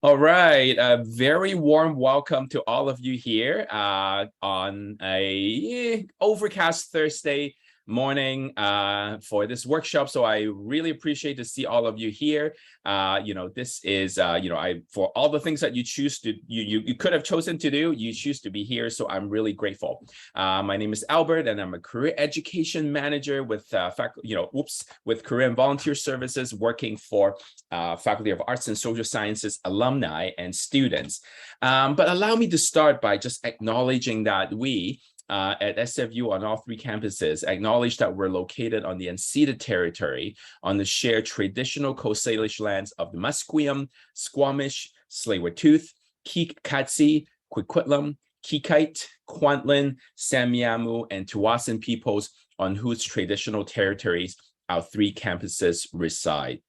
All right, a very warm welcome to all of you here on a overcast Thursday morning for this workshop. So I really appreciate to see all of you here. This is for all the things that you choose to you could have chosen to do, you choose to be here. So I'm really grateful. My name is Albert, and I'm a career education manager with with Career and Volunteer Services, working for Faculty of Arts and Social Sciences alumni and students. But allow me to start by just acknowledging that we at SFU on all three campuses acknowledge that we're located on the unceded territory on the shared traditional Coast Salish lands of the Musqueam, Squamish, Tsleil-Waututh, Kikatsi, Coquitlam, Kikite, Kwantlen, Samiamu, and Tawasan peoples, on whose traditional territories our three campuses reside.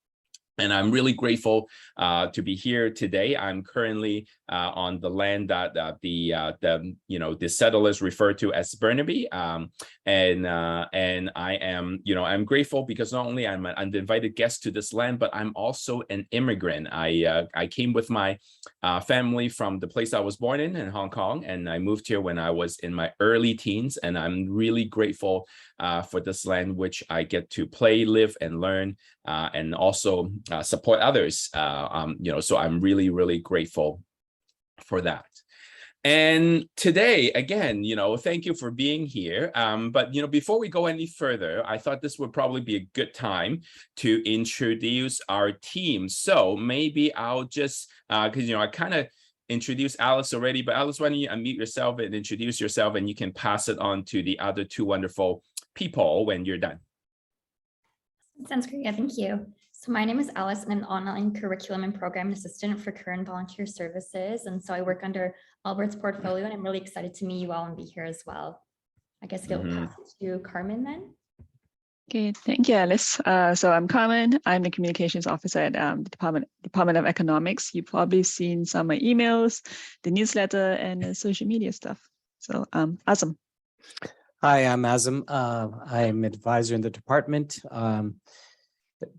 And I'm really grateful to be here today. I'm currently on the land that the settlers refer to as Burnaby, and I am I'm grateful because not only I'm an uninvited guest to this land, but I'm also an immigrant. I came with my family from the place I was born in Hong Kong, and I moved here when I was in my early teens. And I'm really grateful for this land, which I get to play, live, and learn, and also support others. So I'm really, really grateful for that. And today, again, thank you for being here. But before we go any further, I thought this would probably be a good time to introduce our team. So maybe I'll just, because I kind of introduced Alice already, but Alice, why don't you unmute yourself and introduce yourself, and you can pass it on to the other two wonderful people when you're done. Sounds great. Yeah, thank you. So my name is Alice. I'm an online curriculum and program assistant for Career and Volunteer Services. And so I work under Albert's portfolio, and I'm really excited to meet you all and be here as well. I guess we'll pass it to Carmen then. Okay, thank you, Alice. So I'm Carmen. I'm the communications officer at the Department of Economics. You've probably seen some of my emails, the newsletter, and the social media stuff. So Azam. Hi, I'm Azam. I'm an advisor in the department.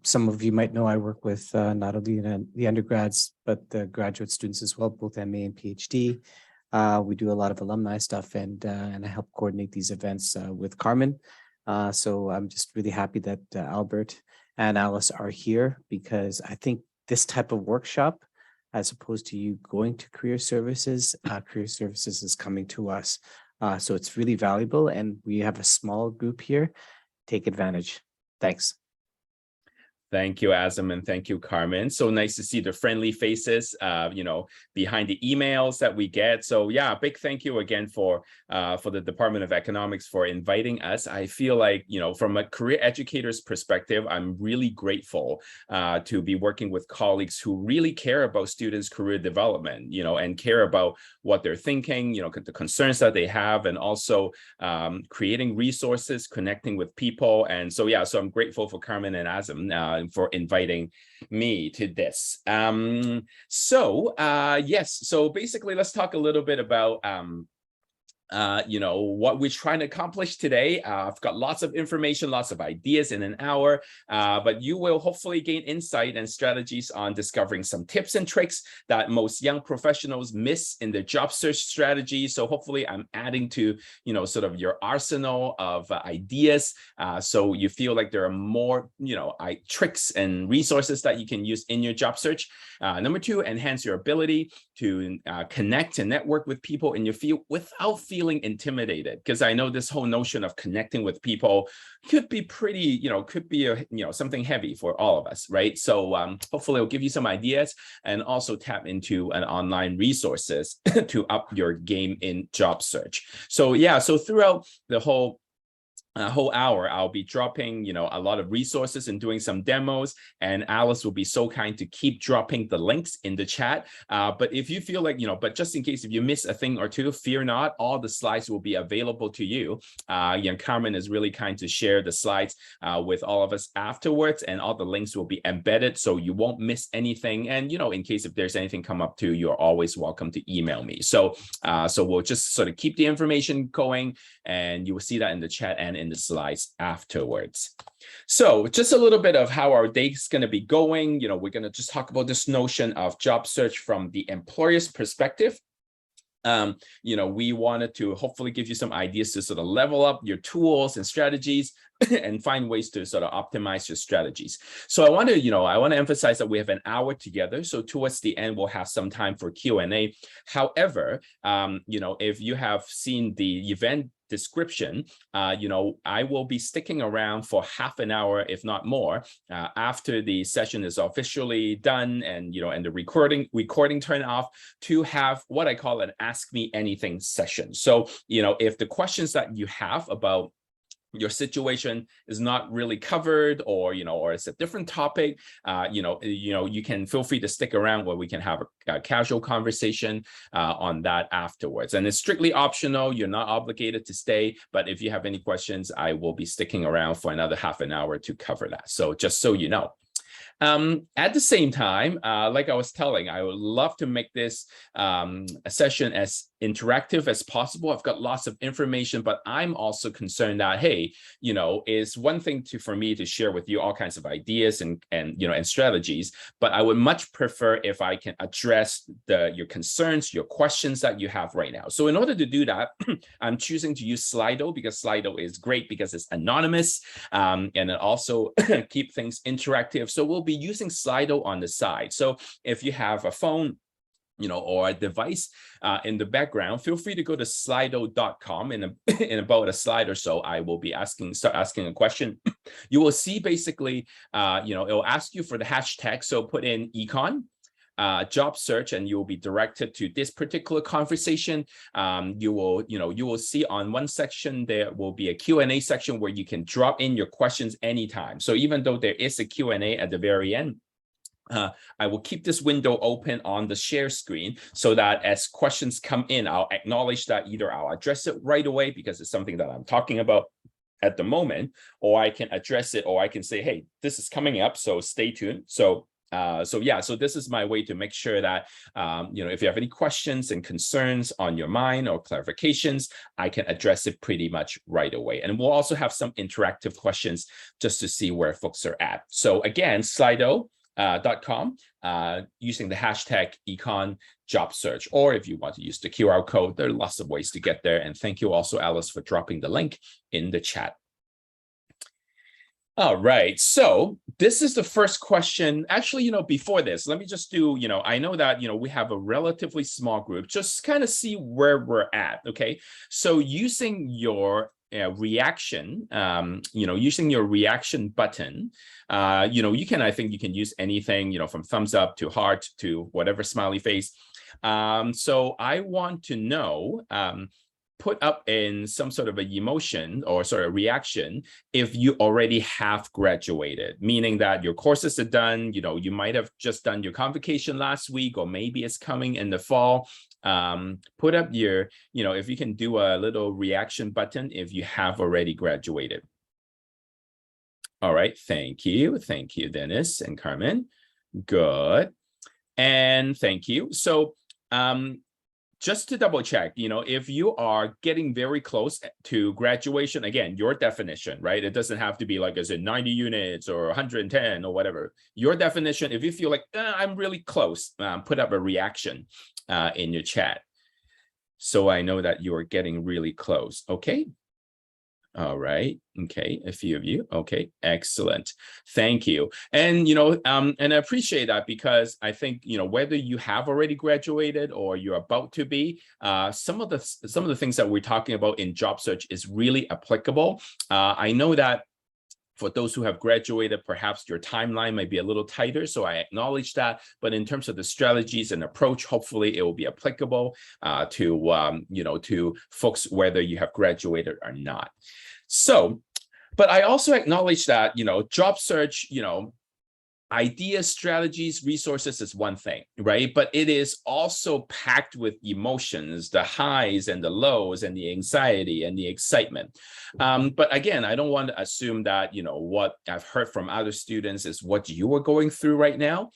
Some of you might know I work with not only the undergrads, but the graduate students as well, both MA and PhD. We do a lot of alumni stuff, and I help coordinate these events with Carmen. So I'm just really happy that Albert and Alice are here, because I think this type of workshop, as opposed to you going to career services is coming to us. So it's really valuable, and we have a small group here. Take advantage. Thanks. Thank you, Azam, and thank you, Carmen. So nice to see the friendly faces, behind the emails that we get. So yeah, big thank you again for the Department of Economics for inviting us. I feel like, from a career educator's perspective, I'm really grateful to be working with colleagues who really care about students' career development, and care about what they're thinking, the concerns that they have, and also creating resources, connecting with people. And so, yeah, so I'm grateful for Carmen and Azam for inviting me to this. Yes, so basically let's talk a little bit about what we're trying to accomplish today. I've got lots of information, lots of ideas in an hour, but you will hopefully gain insight and strategies on discovering some tips and tricks that most young professionals miss in their job search strategy. So hopefully I'm adding to, sort of your arsenal of ideas. So you feel like there are more, tricks and resources that you can use in your job search. Number two, enhance your ability to connect and network with people in your field without feeling intimidated, because I know this whole notion of connecting with people could be pretty, could be something heavy for all of us, right? So hopefully it'll give you some ideas, and also tap into an online resources to up your game in job search. So yeah, so throughout the whole hour, I'll be dropping, a lot of resources and doing some demos, and Alice will be so kind to keep dropping the links in the chat. But if you feel like, but just in case if you miss a thing or two, fear not, all the slides will be available to you. Carmen is really kind to share the slides with all of us afterwards, and all the links will be embedded so you won't miss anything. And, in case if there's anything come up too, you're always welcome to email me. So we'll just sort of keep the information going, and you will see that in the chat and in the slides afterwards. So just a little bit of how our day is going to be going. We're going to just talk about this notion of job search from the employer's perspective. We wanted to hopefully give you some ideas to sort of level up your tools and strategies and find ways to sort of optimize your strategies. So I want to emphasize that we have an hour together. So towards the end, we'll have some time for Q&A. However, if you have seen the event description, I will be sticking around for half an hour, if not more, after the session is officially done and the recording turned off, to have what I call an Ask Me Anything session. So if the questions that you have about your situation is not really covered, or it's a different topic, you can feel free to stick around where we can have a casual conversation on that afterwards. And it's strictly optional. You're not obligated to stay, but if you have any questions, I will be sticking around for another half an hour to cover that. So just so you know. At the same time, like I was telling, I would love to make this a session as interactive as possible. I've got lots of information, but I'm also concerned that, hey, it's one thing for me to share with you all kinds of ideas and strategies, but I would much prefer if I can address your concerns, your questions that you have right now. So in order to do that, I'm choosing to use Slido, because Slido is great because it's anonymous, and it also keep things interactive. So we'll be using Slido on the side. So if you have a phone, or a device in the background, feel free to go to slido.com. In about a slide or so, I will be start asking a question. You will see basically, it'll ask you for the hashtag. So put in econ, job search, and you will be directed to this particular conversation. You will see on one section, there will be a Q&A section where you can drop in your questions anytime. So even though there is a Q&A at the very end, I will keep this window open on the share screen so that as questions come in, I'll acknowledge that either I'll address it right away because it's something that I'm talking about at the moment, or I can address it, or I can say, hey, this is coming up, so stay tuned. So this is my way to make sure that, if you have any questions and concerns on your mind or clarifications, I can address it pretty much right away. And we'll also have some interactive questions just to see where folks are at. So again, Slido.com, using the hashtag econ job search, or if you want to use the QR code, there are lots of ways to get there. And thank you also, Alice, for dropping the link in the chat. All right, so this is the first question. Actually, before this, let me just do, I know that, we have a relatively small group, just kind of see where we're at, okay? So using your reaction, using your reaction button, I think you can use anything, from thumbs up to heart to whatever smiley face. So I want to know, put up in some sort of a emotion or sort of reaction if you already have graduated, meaning that your courses are done, you might have just done your convocation last week, or maybe it's coming in the fall. Put up your, if you can do a little reaction button if you have already graduated. All right, thank you, Dennis and Carmen. Good, and thank you. So, just to double check, if you are getting very close to graduation, again, your definition, right? It doesn't have to be like, is it 90 units or 110 or whatever. Your definition, if you feel like, I'm really close, put up a reaction in your chat. So I know that you are getting really close, okay? All right, okay, a few of you, okay, excellent, thank you. And and I appreciate that, because I think whether you have already graduated or you're about to be, some of the things that we're talking about in job search is really applicable. I know that for those who have graduated, perhaps your timeline might be a little tighter, so I acknowledge that. But in terms of the strategies and approach, hopefully it will be applicable to folks whether you have graduated or not. So, but I also acknowledge that job search, ideas, strategies, resources is one thing, right? But it is also packed with emotions, the highs and the lows, and the anxiety and the excitement. But again, I don't want to assume that, what I've heard from other students is what you are going through right now.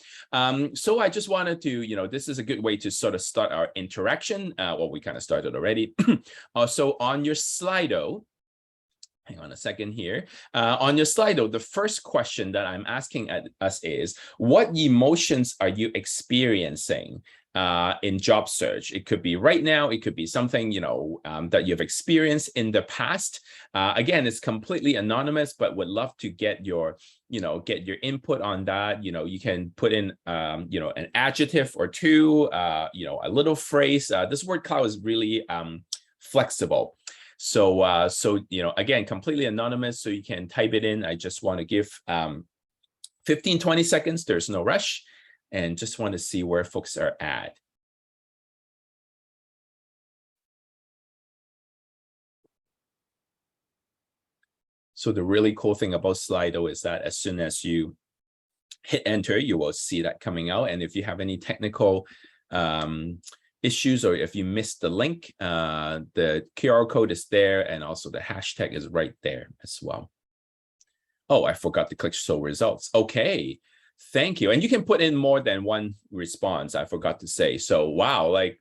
So I just wanted to, this is a good way to sort of start our interaction. Well, we kind of started already. So on your Slido, hang on a second here. On your slide, though, the first question that I'm asking us is, what emotions are you experiencing in job search? It could be right now, it could be something, that you've experienced in the past. Again, it's completely anonymous, but would love to get your input on that. You can put in, an adjective or two, a little phrase. This word cloud is really flexible. So, again, completely anonymous, so you can type it in. I just want to give 15, 20 seconds. There's no rush, and just want to see where folks are at. So the really cool thing about Slido is that as soon as you hit enter, you will see that coming out. And if you have any technical issues, or if you missed the link, the QR code is there, and also the hashtag is right there as well. Oh, I forgot to click show results. Okay, thank you. And you can put in more than one response, I forgot to say. So wow, like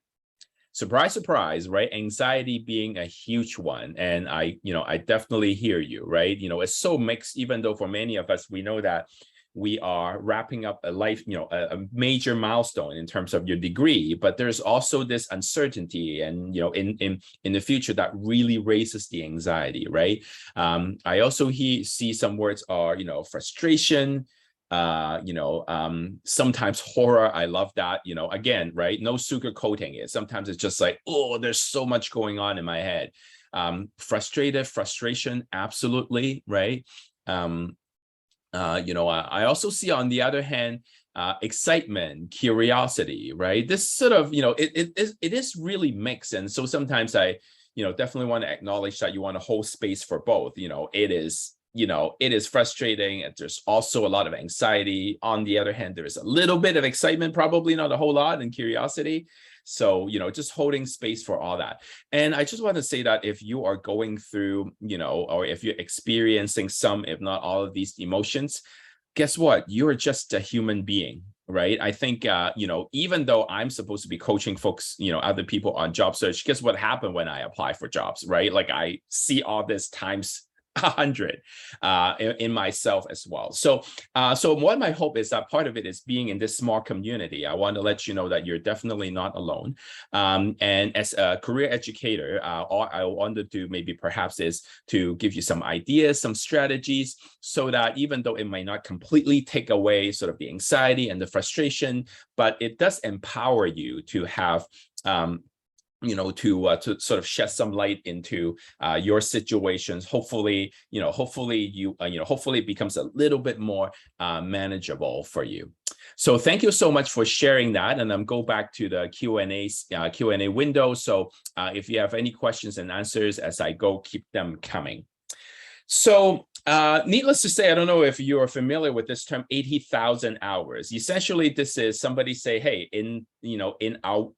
surprise, surprise, right? Anxiety being a huge one. And I definitely hear you, right? It's so mixed, even though for many of us, we know that we are wrapping up a life, a major milestone in terms of your degree, but there's also this uncertainty, and in the future that really raises the anxiety, right? I also see some words are frustration, sometimes horror. I love that. Again, right, no sugarcoating it. Sometimes it's just like, oh, there's so much going on in my head. Frustration, absolutely, right? I also see, on the other hand, excitement, curiosity, right? This sort of, it is really mixed. And so sometimes I, definitely want to acknowledge that you want to hold space for both. It is frustrating, and there's also a lot of anxiety. On the other hand, there is a little bit of excitement, probably not a whole lot, and curiosity. So, just holding space for all that. And I just want to say that if you are going through, or if you're experiencing some, if not all of these emotions, guess what? You're just a human being, right? I think, even though I'm supposed to be coaching folks, other people on job search, guess what happened when I apply for jobs, right? Like I see all this times 100 in myself as well. So what my hope is that part of it is being in this small community. I want to let you know that you're definitely not alone. And as a career educator, all I wanted to maybe perhaps is to give you some ideas, some strategies, so that even though it might not completely take away sort of the anxiety and the frustration, but it does empower you to have to sort of shed some light into your situations. Hopefully, hopefully it becomes a little bit more manageable for you. So thank you so much for sharing that. And go back to the Q&A window. So if you have any questions and answers as I go, keep them coming. So needless to say, I don't know if you are familiar with this term, 80,000 hours. Essentially, this is somebody say, hey, in our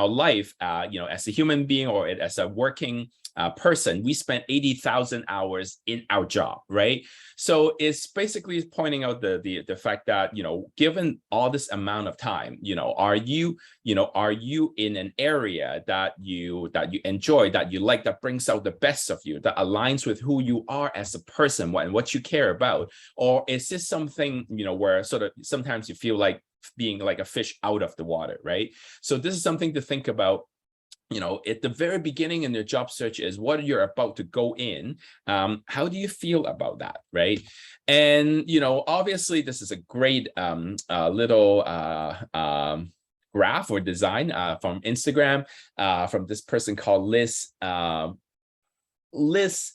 life, as a human being or as a working person, we spent 80,000 hours in our job, right? So it's basically pointing out the fact that, given all this amount of time, are you in an area that you enjoy, that you like, that brings out the best of you, that aligns with who you are as a person and what you care about? Or is this something, where sort of sometimes you feel like being like a fish out of the water, right? So this is something to think about. At the very beginning in your job search is what you're about to go in. How do you feel about that, right? And, obviously this is a great little graph or design from Instagram, from this person called Liz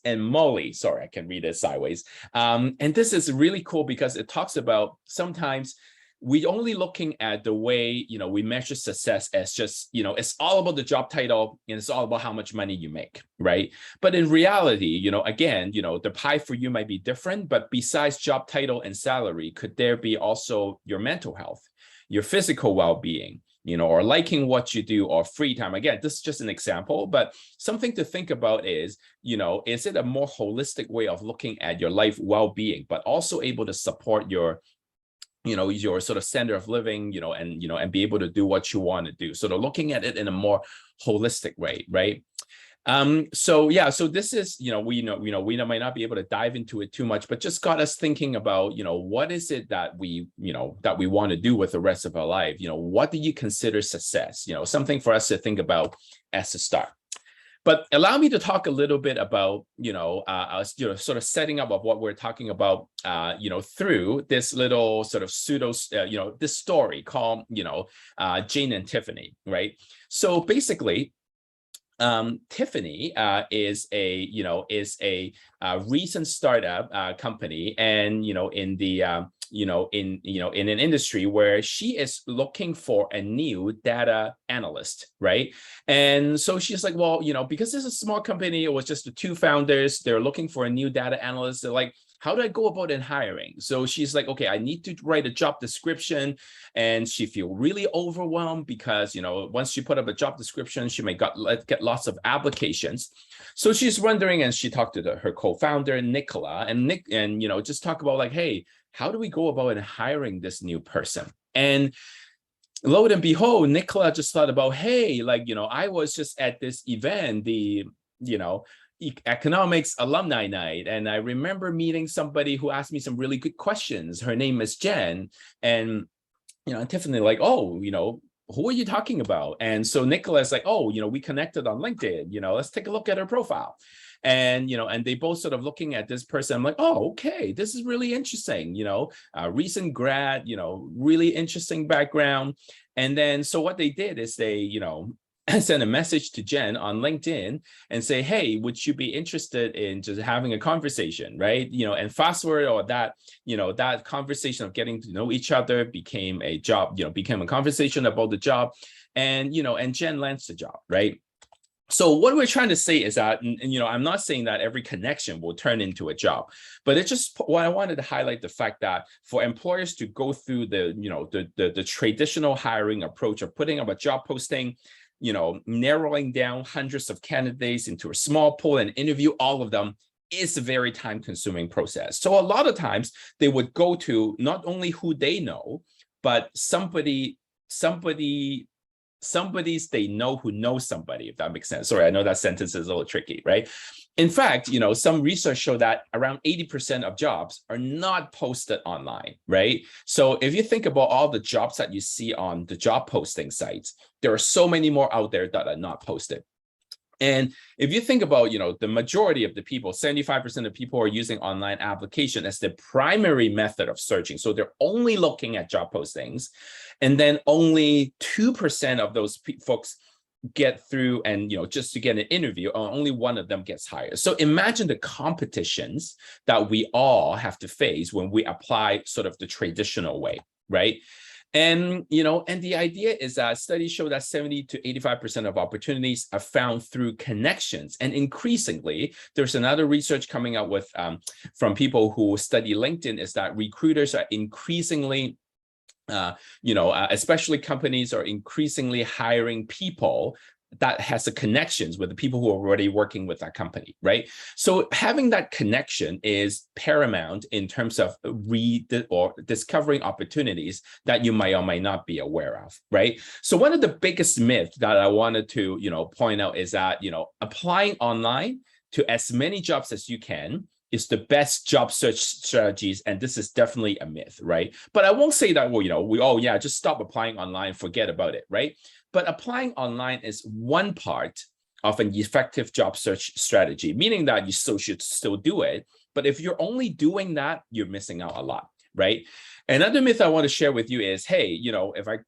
and Molly. Sorry, I can read it sideways. And this is really cool because it talks about sometimes we only looking at the way, we measure success as just, it's all about the job title and it's all about how much money you make, right? But in reality, again, the pie for you might be different, but besides job title and salary, could there be also your mental health, your physical well-being, or liking what you do, or free time? Again, this is just an example, but something to think about is, is it a more holistic way of looking at your life well-being, but also able to support your sort of standard of living, and be able to do what you want to do. So they're looking at it in a more holistic way, right? So yeah, so this is, we might not be able to dive into it too much, but just got us thinking about, what is it that we want to do with the rest of our life? What do you consider success? Something for us to think about as a start. But allow me to talk a little bit about, sort of setting up of what we're talking about, through this little sort of pseudo, this story called, Jane and Tiffany, right? So basically, Tiffany is a recent startup company, and in the in an industry where she is looking for a new data analyst, right? And so she's like, well, because this is a small company, it was just the two founders, they're looking for a new data analyst. They're like, how do I go about in hiring? So she's like, okay, I need to write a job description. And she feels really overwhelmed because, once she put up a job description, she may get lots of applications. So she's wondering, and she talked to her co-founder, Nicola, and just talk about like, hey, how do we go about in hiring this new person? And lo and behold, Nicola just thought about, hey, I was just at this event, the, economics alumni night, and I remember meeting somebody who asked me some really good questions. Her name is Jen, and and Tiffany like, oh, who are you talking about? And so Nicholas like, oh, we connected on LinkedIn. Let's take a look at her profile. And and they both sort of looking at this person. I'm like, oh, okay, this is really interesting. Recent grad, really interesting background. And then so what they did is they send a message to Jen on LinkedIn and say, hey, would you be interested in just having a conversation, right? And fast forward or that, that conversation of getting to know each other became a job, became a conversation about the job, and, and Jen lands the job, right? So what we're trying to say is that, and I'm not saying that every connection will turn into a job, but it's just what I wanted to highlight the fact that for employers to go through the, the traditional hiring approach of putting up a job posting, narrowing down hundreds of candidates into a small pool and interview all of them is a very time-consuming process. So a lot of times they would go to not only who they know, but somebody's they know who knows somebody, if that makes sense. Sorry, I know that sentence is a little tricky, right? In fact, some research show that around 80% of jobs are not posted online, right? So if you think about all the jobs that you see on the job posting sites, there are so many more out there that are not posted. And if you think about, the majority of the people, 75% of people are using online application as the primary method of searching. So they're only looking at job postings. And then only 2% of those folks get through and, just to get an interview, or only one of them gets hired. So imagine the competitions that we all have to face when we apply sort of the traditional way, right? And, and the idea is that studies show that 70 to 85% of opportunities are found through connections. And increasingly, there's another research coming out with from people who study LinkedIn, is that recruiters are increasingly especially companies are increasingly hiring people that has the connections with the people who are already working with that company, right? So having that connection is paramount in terms of discovering opportunities that you might or might not be aware of, right? So one of the biggest myths that I wanted to, point out is that, applying online to as many jobs as you can is the best job search strategies. And this is definitely a myth, right? But I won't say that, well, just stop applying online, forget about it, right? But applying online is one part of an effective job search strategy, meaning that you still should do it. But if you're only doing that, you're missing out a lot, right? Another myth I want to share with you is, hey,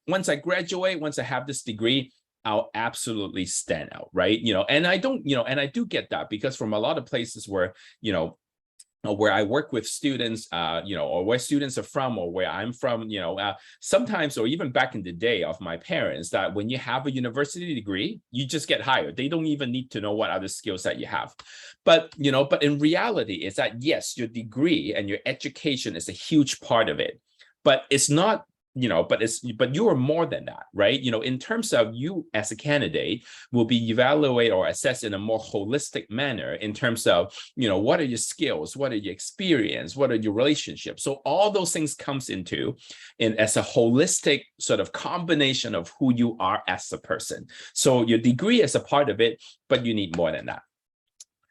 once I graduate, once I have this degree, I'll absolutely stand out, right? And I don't, and I do get that, because from a lot of places where, where I work with students, or where students are from, or where I'm from, sometimes, or even back in the day of my parents, that when you have a university degree, you just get hired. They don't even need to know what other skills that you have. But, but in reality, is that yes, your degree and your education is a huge part of it, but it's not but you are more than that, right? In terms of you as a candidate will be evaluated or assessed in a more holistic manner in terms of, what are your skills, what are your experience, what are your relationships. So all those things comes into as a holistic sort of combination of who you are as a person. So your degree is a part of it, but you need more than that.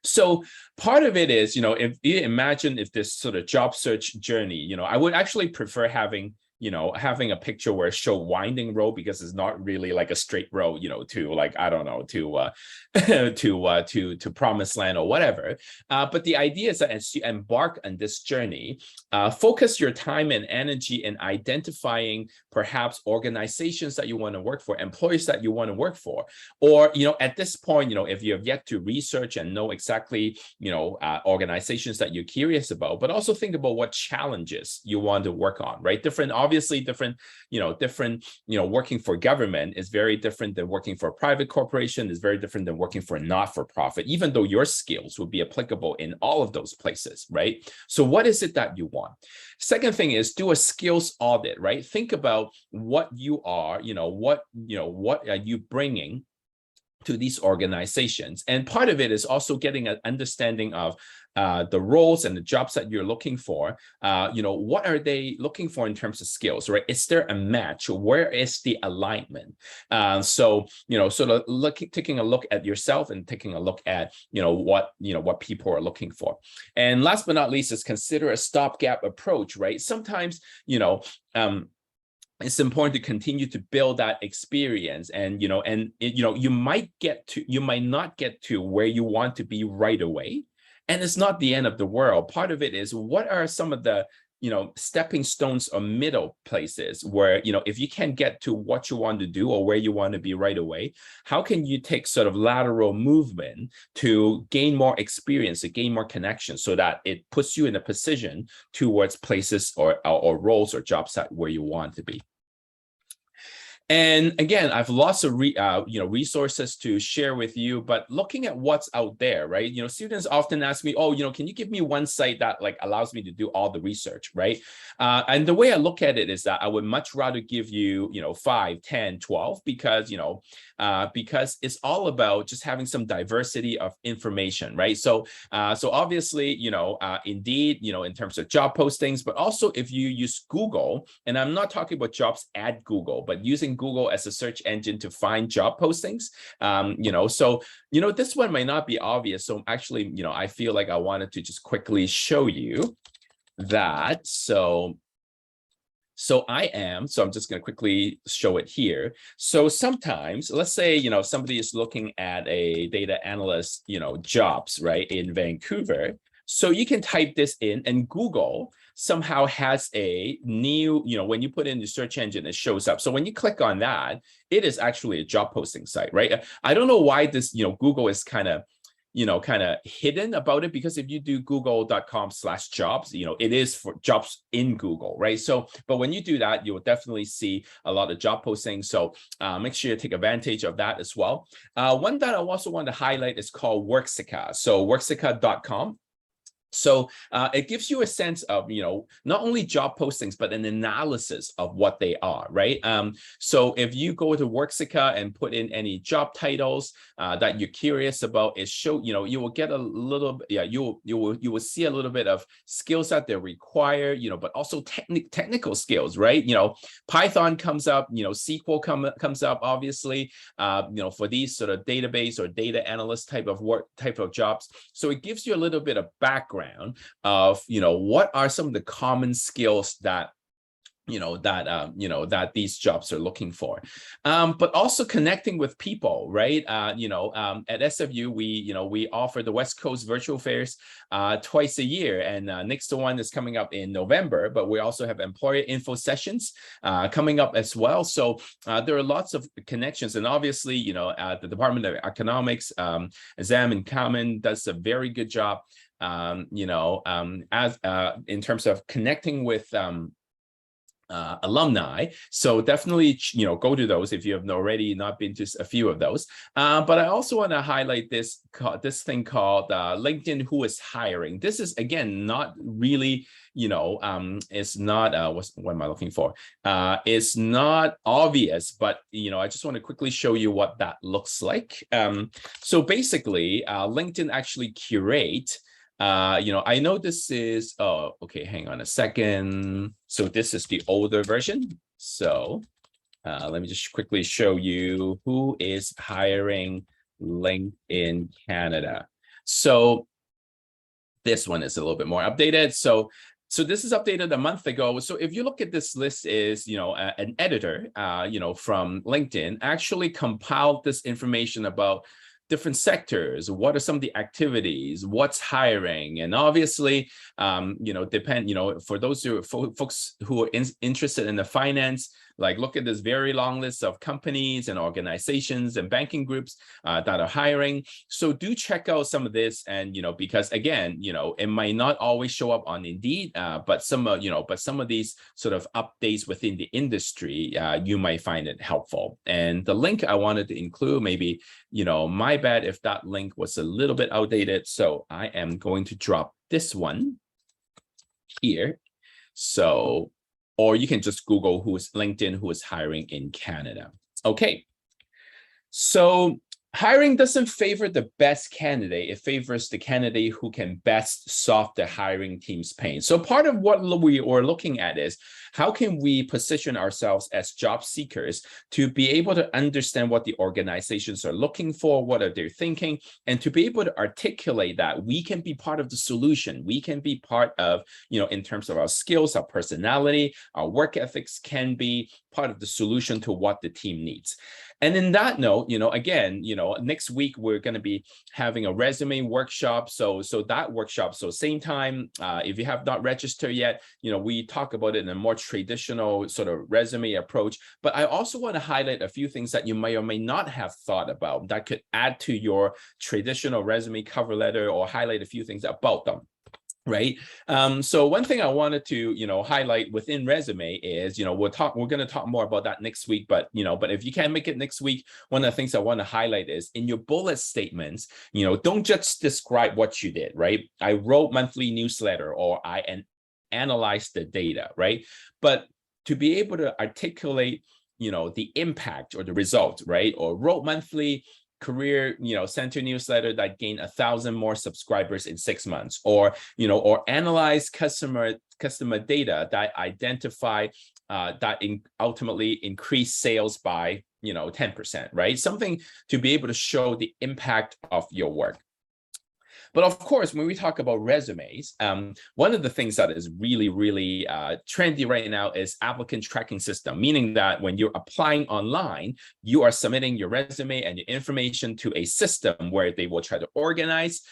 So part of it is, if you imagine if this sort of job search journey, I would actually prefer having a picture where it show winding road, because it's not really like a straight road, to like, I don't know, to promised land or whatever. But the idea is that as you embark on this journey, focus your time and energy in identifying perhaps organizations that you want to work for, employees that you want to work for, or, at this point, if you have yet to research and know exactly, organizations that you're curious about, but also think about what challenges you want to work on, right? Obviously different, working for government is very different than working for a private corporation, is very different than working for a not-for-profit, even though your skills would be applicable in all of those places, right? So what is it that you want? Second thing is do a skills audit, right? Think about what you are, what are you bringing to these organizations. And part of it is also getting an understanding of the roles and the jobs that you're looking for. What are they looking for in terms of skills, right? Is there a match? Where is the alignment? So sort of taking a look at yourself and taking a look at, what people are looking for. And last but not least is consider a stopgap approach, right? Sometimes, it's important to continue to build that experience, and you might not get to where you want to be right away, and it's not the end of the world. Part of it is, what are some of the stepping stones or middle places where, if you can't get to what you want to do or where you want to be right away, how can you take sort of lateral movement to gain more experience, to gain more connection, so that it puts you in a position towards places or roles or jobs where you want to be. And again, I've lots of resources to share with you, but looking at what's out there, right? Students often ask me, oh, can you give me one site that like allows me to do all the research, right? And the way I look at it is that I would much rather give you, 5, 10, 12, because it's all about just having some diversity of information, right? So obviously, Indeed, in terms of job postings, but also if you use Google, and I'm not talking about jobs at Google, but using Google as a search engine to find job postings, this one might not be obvious. So actually, I feel like I wanted to just quickly show you that. So I'm just going to quickly show it here. So sometimes, let's say, somebody is looking at a data analyst, jobs, right, in Vancouver. So you can type this in, and Google somehow has a new, when you put in the search engine, it shows up. So when you click on that, it is actually a job posting site, right? I don't know why this, Google is kind of hidden about it, because if you do google.com/jobs, it is for jobs in Google, right? So, but when you do that, you will definitely see a lot of job postings. So make sure you take advantage of that as well. One that I also want to highlight is called Worksica. So worksica.com. So it gives you a sense of, not only job postings, but an analysis of what they are, right? So if you go to Worksica and put in any job titles that you're curious about, you will get a little, you will see a little bit of skills that they require, but also technical skills, right? Python comes up, SQL comes up, obviously, for these sort of database or data analyst type of jobs. So it gives you a little bit of background of what are some of the common skills that that these jobs are looking for, but also connecting with people, right? At SFU, we offer the West Coast virtual fairs twice a year, and next one is coming up in November. But we also have employer info sessions coming up as well. So there are lots of connections, and obviously, the Department of Economics, Exam and Common does a very good job, as in terms of connecting with alumni. So definitely, go to those if you have already not been to a few of those. But I also want to highlight this thing called LinkedIn Who is Hiring. This is, again, not really, it's not, what am I looking for? It's not obvious, but, I just want to quickly show you what that looks like. So basically, LinkedIn actually curate I know this is, okay, hang on a second. So this is the older version. So let me just quickly show you who is hiring LinkedIn Canada. So this one is a little bit more updated. So this is updated a month ago. So if you look at this list is, an editor, from LinkedIn actually compiled this information about different sectors. What are some of the activities? What's hiring? And obviously, for those folks who are interested in the finance, like look at this very long list of companies and organizations and banking groups that are hiring. So do check out some of this, and because again, it might not always show up on Indeed, but some of these sort of updates within the industry, you might find it helpful. And the link I wanted to include, maybe my bad if that link was a little bit outdated. So I am going to drop this one here. So, or you can just Google who is LinkedIn, who is hiring in Canada. Okay. So hiring doesn't favor the best candidate. It favors the candidate who can best solve the hiring team's pain. So part of what we are looking at is how can we position ourselves as job seekers to be able to understand what the organizations are looking for, what are they thinking, and to be able to articulate that we can be part of the solution. We can be part of, in terms of our skills, our personality, our work ethics can be part of the solution to what the team needs. And in that note, again, next week we're going to be having a resume workshop. So that workshop, so same time, if you have not registered yet, we talk about it in a more traditional sort of resume approach. But I also want to highlight a few things that you may or may not have thought about that could add to your traditional resume cover letter, or highlight a few things about them. Right. So one thing I wanted to, highlight within resume is, we're going to talk more about that next week. But, but if you can't make it next week, one of the things I want to highlight is in your bullet statements, don't just describe what you did. Right. I wrote monthly newsletter, or I analyzed the data. Right. But to be able to articulate, the impact or the result. Right. Or wrote monthly career center newsletter that gained 1,000 more subscribers in 6 months, or analyze customer data that identify that ultimately increase sales by 10%, right? Something to be able to show the impact of your work. But of course, when we talk about resumes, one of the things that is really, really trendy right now is applicant tracking system, meaning that when you're applying online, you are submitting your resume and your information to a system where they will try to organize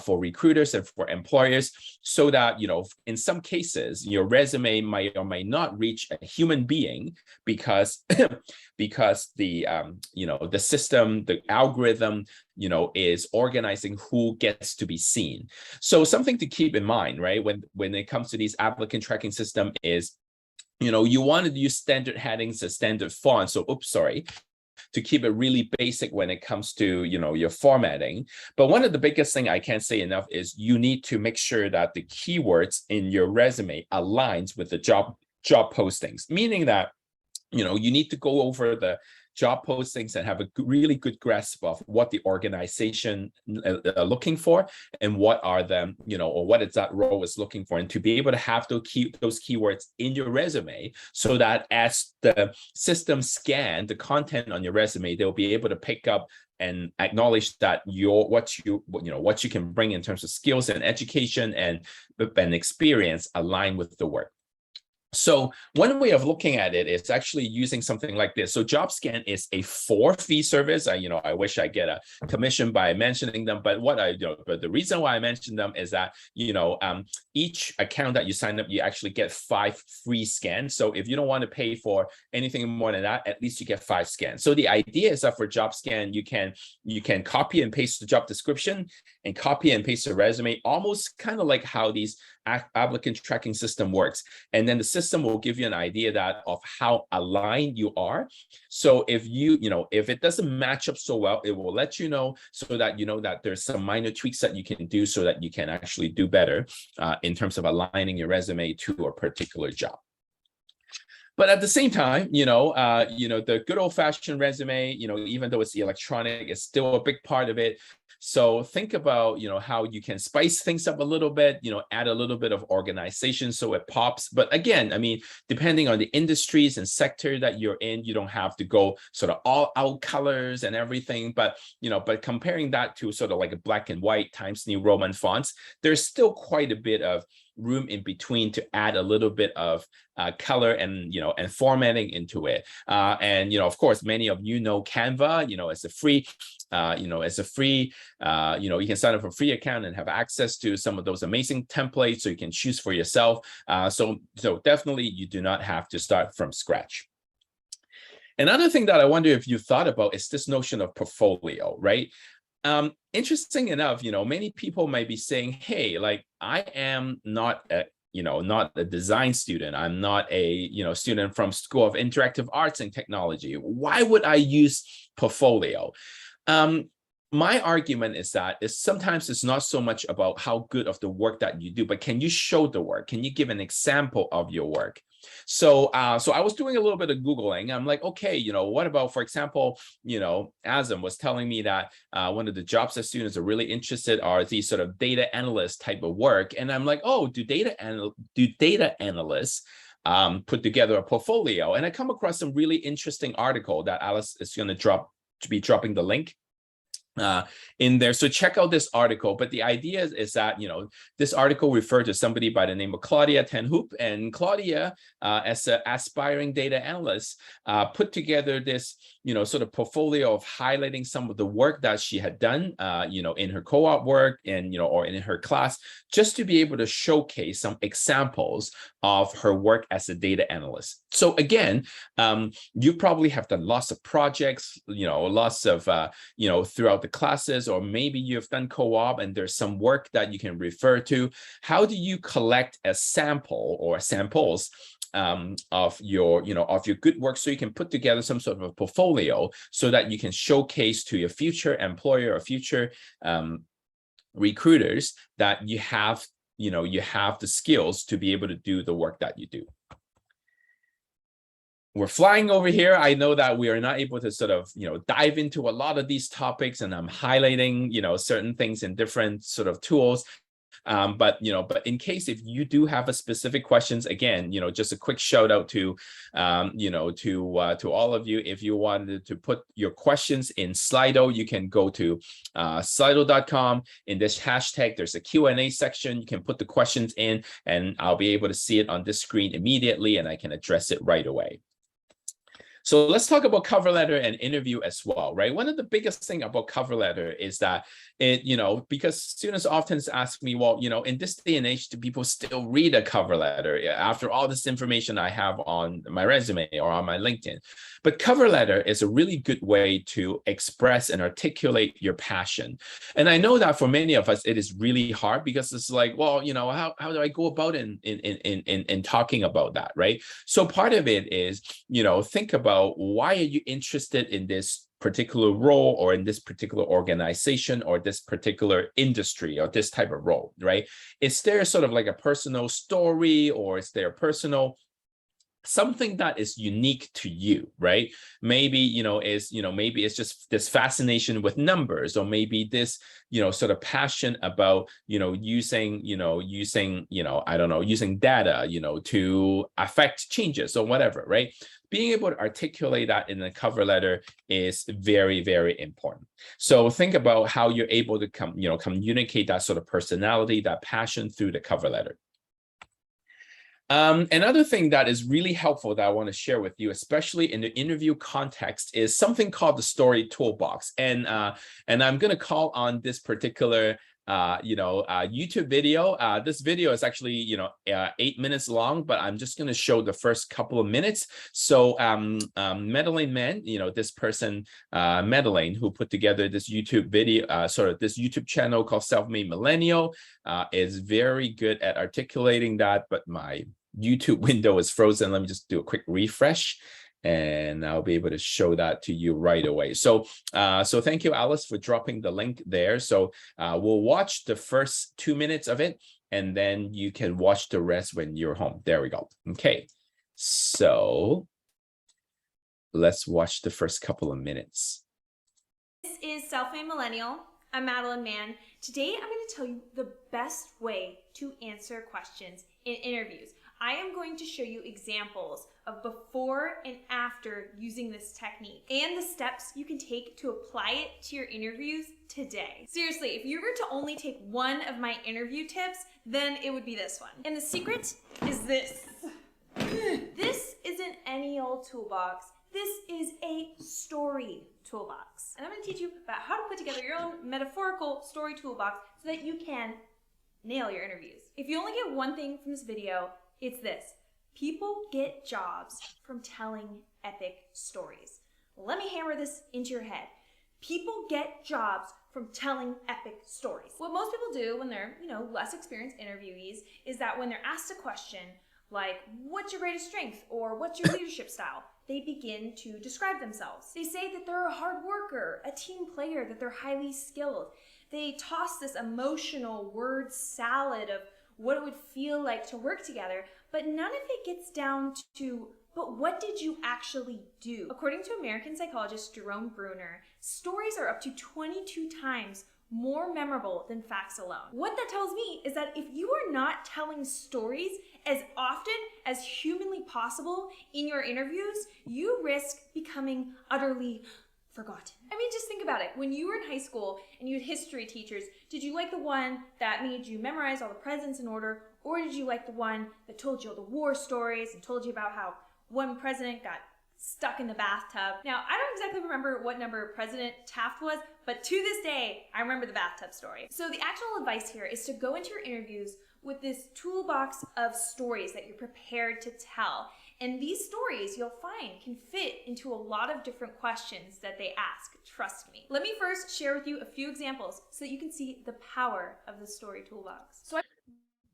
for recruiters and for employers, so that, in some cases, your resume might or may not reach a human being because the the system, the algorithm, is organizing who gets to be seen. So something to keep in mind, right, when it comes to these applicant tracking system is, you want to use standard headings, a standard font. So, to keep it really basic when it comes to, your formatting. But one of the biggest thing I can't say enough is you need to make sure that the keywords in your resume aligns with the job postings, meaning that, you need to go over the job postings and have a really good grasp of what the organization are looking for, and what are them, or what is that role is looking for, and to be able to have those keywords in your resume, so that as the system scan the content on your resume, they'll be able to pick up and acknowledge that what you can bring in terms of skills and education and experience align with the work. So one way of looking at it is actually using something like this. So JobScan is a for-fee service. I wish I get a commission by mentioning them, but but the reason why I mention them is that, each account that you sign up, you actually get 5 free scans. So if you don't want to pay for anything more than that, at least you get 5 scans. So the idea is that for JobScan, you can copy and paste the job description and copy and paste the resume, almost kind of like how these applicant tracking system works. And then the system will give you an idea of how aligned you are. So if if it doesn't match up so well, it will let you know, so that you know that there's some minor tweaks that you can do so that you can actually do better in terms of aligning your resume to a particular job. But at the same time, the good old-fashioned resume, even though it's electronic, it's still a big part of it. So think about, how you can spice things up a little bit, add a little bit of organization so it pops. But again, I mean, depending on the industries and sector that you're in, you don't have to go sort of all out colors and everything. But, but comparing that to sort of like a black and white Times New Roman fonts, there's still quite a bit of room in between to add a little bit of color and and formatting into it. And of course, many of Canva, as a free, you can sign up for a free account and have access to some of those amazing templates, so you can choose for yourself. So definitely you do not have to start from scratch. Another thing that I wonder if you thought about is this notion of portfolio, right? Interesting enough, many people might be saying, hey, like, I am not a design student. I'm not a, student from School of Interactive Arts and Technology. Why would I use portfolio? My argument is that sometimes it's not so much about how good of the work that you do, but can you show the work? Can you give an example of your work? So I was doing a little bit of Googling. I'm like, okay, what about, for example, Azam was telling me that one of the jobs that students are really interested are these sort of data analyst type of work. And I'm like, oh, do data analysts put together a portfolio? And I come across some really interesting article that Alice is going to be dropping the link in there. So check out this article. But the idea is that, this article referred to somebody by the name of Claudia Ten Hoop, and Claudia, as an aspiring data analyst, put together this, sort of portfolio of highlighting some of the work that she had done, in her co-op work and, or in her class, just to be able to showcase some examples of her work as a data analyst. So again, you probably have done lots of projects, lots of, throughout the classes, or maybe you've done co-op and there's some work that you can refer to. How do you collect a sample or samples of your good work, so you can put together some sort of a portfolio so that you can showcase to your future employer or future recruiters that you have the skills to be able to do the work that you do. We're flying over here. I know that we are not able to sort of, dive into a lot of these topics, and I'm highlighting, certain things in different sort of tools. But in case if you do have a specific questions, again, just a quick shout out to, to all of you. If you wanted to put your questions in Slido, you can go to slido.com. In this hashtag, there's a Q&A section. You can put the questions in, and I'll be able to see it on this screen immediately, and I can address it right away. So let's talk about cover letter and interview as well, right? One of the biggest thing about cover letter is that it, because students often ask me, well, in this day and age, do people still read a cover letter after all this information I have on my resume or on my LinkedIn? But cover letter is a really good way to express and articulate your passion. And I know that for many of us, it is really hard, because it's like, well, how do I go about in talking about that, right? So part of it is, think about, why are you interested in this particular role, or in this particular organization, or this particular industry, or this type of role, right? Is there sort of like a personal story, or is there personal something that is unique to you, right? Maybe, maybe it's just this fascination with numbers, or maybe this, sort of passion about, using data, to affect changes or whatever, right? Being able to articulate that in a cover letter is very, very important. So think about how you're able to communicate that sort of personality, that passion through the cover letter. Another thing that is really helpful that I want to share with you, especially in the interview context, is something called the Story Toolbox. And I'm going to call on this particular YouTube video. This video is actually 8 minutes long, but I'm just going to show the first couple of minutes. So Madeleine Mann, this person, Madeleine, who put together this YouTube video, this YouTube channel called Self-Made Millennial, is very good at articulating that, but my YouTube window is frozen. Let me just do a quick refresh, and I'll be able to show that to you right away. So thank you, Alice, for dropping the link there. So we'll watch the first 2 minutes of it, and then you can watch the rest when you're home. There we go. Okay, so let's watch the first couple of minutes. This is Self-Made Millennial. I'm Madeleine Mann. Today I'm going to tell you the best way to answer questions in interviews. I am going to show you examples of before and after using this technique and the steps you can take to apply it to your interviews today. Seriously, if you were to only take one of my interview tips, then it would be this one. And the secret is this. This isn't any old toolbox. This is a story toolbox. And I'm going to teach you about how to put together your own metaphorical story toolbox so that you can nail your interviews. If you only get one thing from this video, it's this. People get jobs from telling epic stories. Let me hammer this into your head. People get jobs from telling epic stories. What most people do when they're, less experienced interviewees is that when they're asked a question like, what's your greatest strength? Or what's your leadership style? They begin to describe themselves. They say that they're a hard worker, a team player, that they're highly skilled. They toss this emotional word salad of what it would feel like to work together, but none of it gets down to, but what did you actually do? According to American psychologist Jerome Bruner, stories are up to 22 times more memorable than facts alone. What that tells me is that if you are not telling stories as often as humanly possible in your interviews, you risk becoming utterly forgotten. I mean, just think about it. When you were in high school and you had history teachers, did you like the one that made you memorize all the presidents in order, or did you like the one that told you all the war stories and told you about how one president got stuck in the bathtub? Now, I don't exactly remember what number President Taft was, but to this day, I remember the bathtub story. So the actual advice here is to go into your interviews with this toolbox of stories that you're prepared to tell. And these stories, you'll find, can fit into a lot of different questions that they ask. Trust me. Let me first share with you a few examples so that you can see the power of the story toolbox.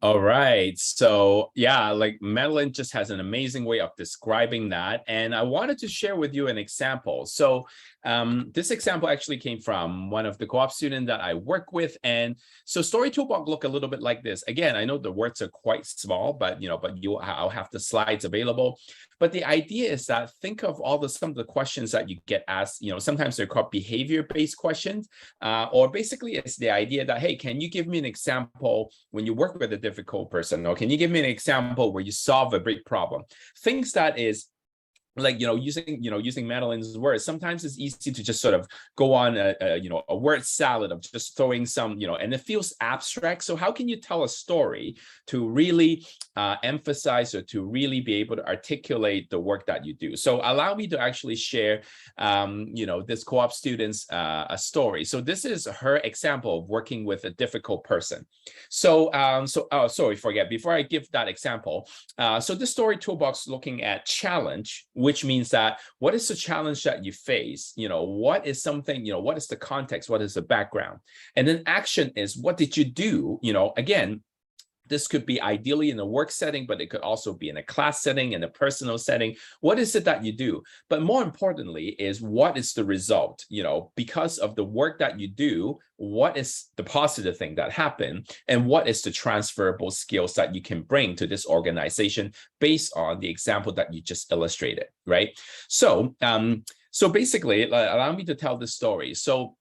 All right. So yeah, like Madeleine just has an amazing way of describing that. And I wanted to share with you an example. So this example actually came from one of the co-op students that I work with. And so Story Toolbox look a little bit like this. Again, I know the words are quite small, but I'll have the slides available. But the idea is that think of some of the questions that you get asked, sometimes they're called behavior-based questions, or basically it's the idea that, hey, can you give me an example when you work with a difficult person, or can you give me an example where you solve a big problem? Things that is like, using Madeleine's words, sometimes it's easy to just sort of go on a word salad of just throwing some, and it feels abstract. So how can you tell a story to really emphasize or to really be able to articulate the work that you do? So allow me to actually share, this co-op student's a story. So this is her example of working with a difficult person. So, before I give that example, so this story toolbox looking at challenge, which means that what is the challenge that you face? What is something, what is the context? What is the background? And then action is, what did you do? Again, this could be ideally in a work setting, but it could also be in a class setting, in a personal setting. What is it that you do? But more importantly is, what is the result? Because of the work that you do, what is the positive thing that happened? And what is the transferable skills that you can bring to this organization based on the example that you just illustrated, right? So, basically, allow me to tell this story. So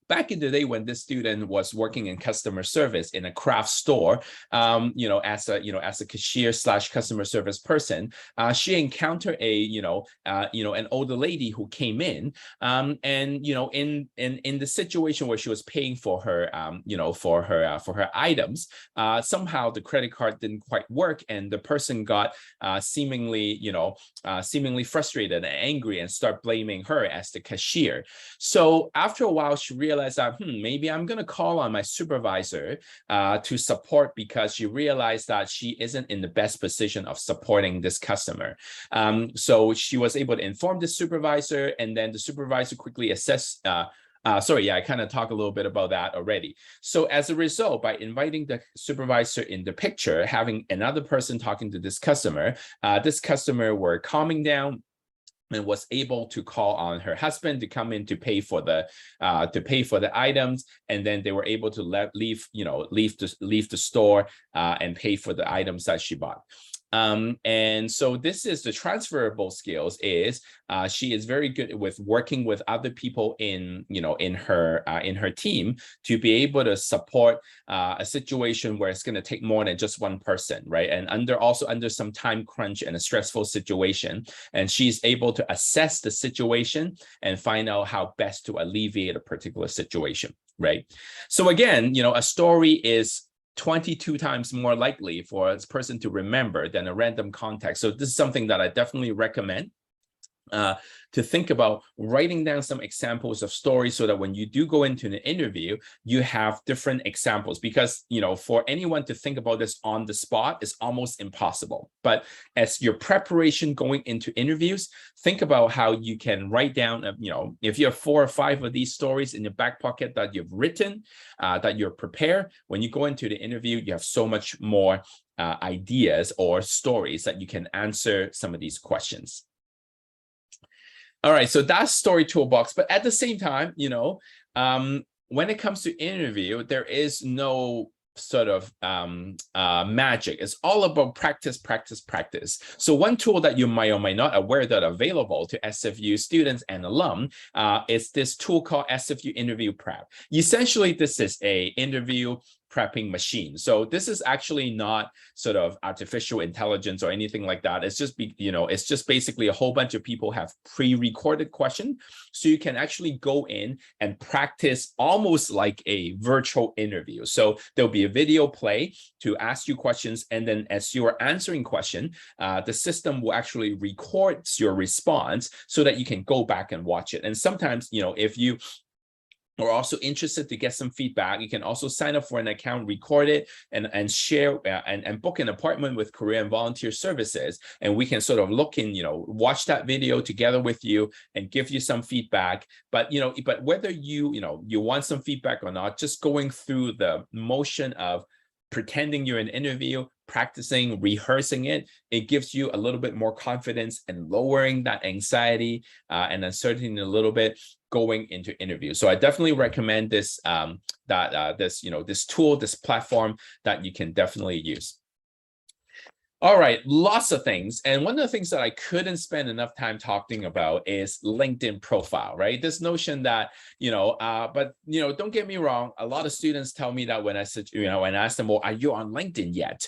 back in the day when this student was working in customer service in a craft store, as a cashier / customer service person, she encountered an older lady who came in, and in the situation where she was paying for her, for her items, somehow the credit card didn't quite work, and the person got seemingly frustrated and angry and start blaming her as the cashier. So after a while, she realized realized that maybe I'm going to call on my supervisor to support, because she realized that she isn't in the best position of supporting this customer. So she was able to inform the supervisor, and then the supervisor quickly assessed. I kind of talked a little bit about that already. So as a result, by inviting the supervisor in the picture, having another person talking to this customer were calming down and was able to call on her husband to come in to pay for the items, and then they were able to leave the store and pay for the items that she bought. And so this is the transferable skills. Is she is very good with working with other people in her team to be able to support a situation where it's going to take more than just one person, right? And under some time crunch and a stressful situation, and she's able to assess the situation and find out how best to alleviate a particular situation, right? So again, a story is 22 times more likely for a person to remember than a random context. So this is something that I definitely recommend to think about, writing down some examples of stories so that when you do go into an interview, you have different examples, because, for anyone to think about this on the spot is almost impossible. But as your preparation going into interviews, think about how you can write down, if you have 4 or 5 of these stories in your back pocket that you've written, that you're prepared, when you go into the interview, you have so much more ideas or stories that you can answer some of these questions. All right, so that's Story Toolbox. But at the same time, when it comes to interview, there is no sort of magic. It's all about practice, practice, practice. So one tool that you might or might not aware that are available to SFU students and alum is this tool called Sfu Interview Prep. Essentially, this is a interview prepping machine. So this is actually not sort of artificial intelligence or anything like that. It's just it's just basically a whole bunch of people have pre-recorded questions, so you can actually go in and practice almost like a virtual interview. So there'll be a video play to ask you questions, and then as you are answering question, the system will actually record your response so that you can go back and watch it. And sometimes, if you are also interested to get some feedback, you can also sign up for an account, record it, and share and book an appointment with Career and Volunteer Services, and we can sort of look in, watch that video together with you and give you some feedback. But but whether you want some feedback or not, just going through the motion of pretending you're in an interview, practicing, rehearsing it, it gives you a little bit more confidence and lowering that anxiety and uncertainty a little bit going into interviews. So I definitely recommend this this tool, this platform that you can definitely use. All right, lots of things. And one of the things that I couldn't spend enough time talking about is LinkedIn profile, right? This notion that, but don't get me wrong, a lot of students tell me that when I said, when I ask them, well, are you on LinkedIn yet?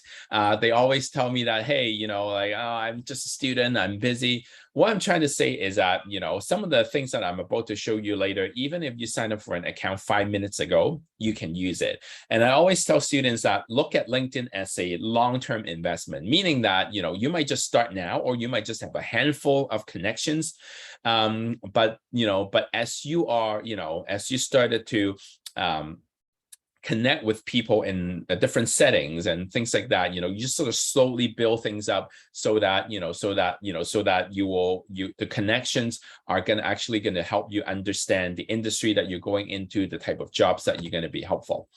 They always tell me that, hey, like, oh, I'm just a student, I'm busy. What I'm trying to say is that, some of the things that I'm about to show you later, even if you sign up for an account 5 minutes ago, you can use it. And I always tell students that look at LinkedIn as a long-term investment, meaning that, you might just start now, or you might just have a handful of connections. But as you are, as you started to, connect with people in different settings and things like that, you just sort of slowly build things up so that the connections are going to help you understand the industry that you're going into, the type of jobs that you're going to be helpful.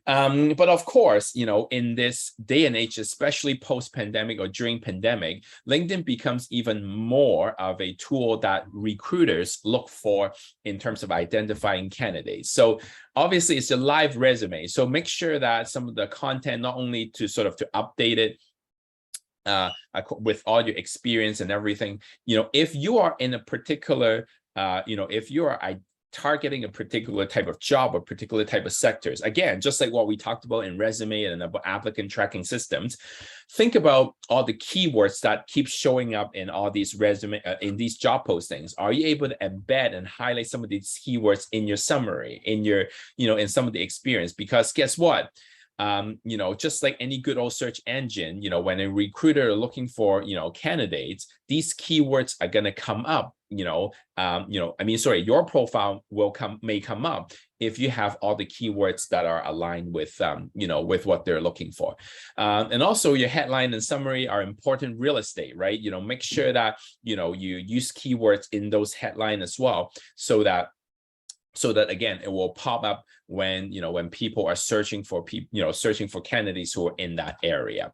But of course, in this day and age, especially post-pandemic or during pandemic, LinkedIn becomes even more of a tool that recruiters look for in terms of identifying candidates. So obviously it's a live resume. So make sure that some of the content, not only to sort of to update it with all your experience and everything, if you are in a particular, if you are targeting a particular type of job or particular type of sectors. Again, just like what we talked about in resume and about applicant tracking systems, think about all the keywords that keep showing up in all these in these job postings. Are you able to embed and highlight some of these keywords in your summary, in your, in some of the experience? Because guess what? just like any good old search engine, when a recruiter are looking for, candidates, these keywords are going to come up, your profile may come up if you have all the keywords that are aligned with, with what they're looking for. And also your headline and summary are important real estate, right? Make sure that, you use keywords in those headlines as well, so that again, it will pop up when, when people are searching for searching for candidates who are in that area.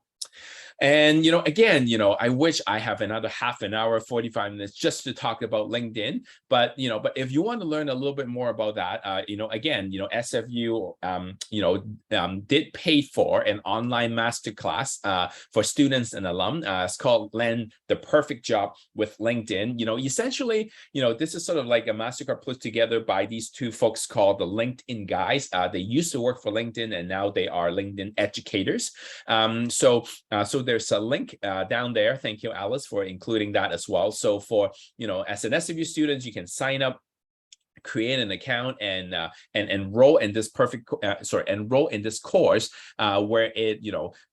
And, again, I wish I have another half an hour, 45 minutes just to talk about LinkedIn. But, but if you want to learn a little bit more about that, again, SFU, did pay for an online masterclass for students and alum. It's called Land the Perfect Job with LinkedIn. Essentially, this is sort of like a masterclass put together by these two folks called the LinkedIn guys. They used to work for LinkedIn and now they are LinkedIn educators. So there's a link down there. Thank you, Alice, for including that as well. So for, as an SFU student, you can sign up, create an account, and enroll in this enroll in this course where it,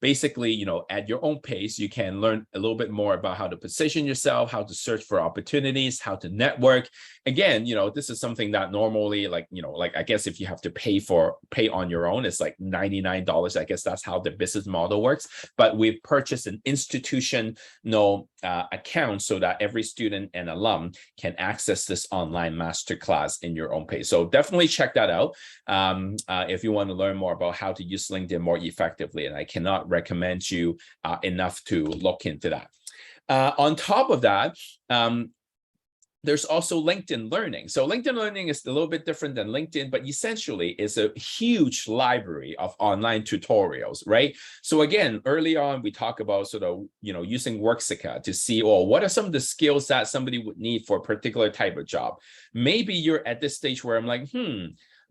basically, at your own pace, you can learn a little bit more about how to position yourself, how to search for opportunities, how to network. Again, this is something that normally, like I guess if you have to pay on your own, it's like $99. I guess that's how the business model works. But we've purchased an institutional account so that every student and alum can access this online masterclass in your own pace. So definitely check that out if you want to learn more about how to use LinkedIn more effectively. And I cannot recommend you enough to look into that. On top of that, there's also LinkedIn Learning. So LinkedIn Learning is a little bit different than LinkedIn, but essentially it's a huge library of online tutorials, right? So again, early on, we talk about sort of, using Worxica to see, what are some of the skills that somebody would need for a particular type of job? Maybe you're at this stage where I'm like,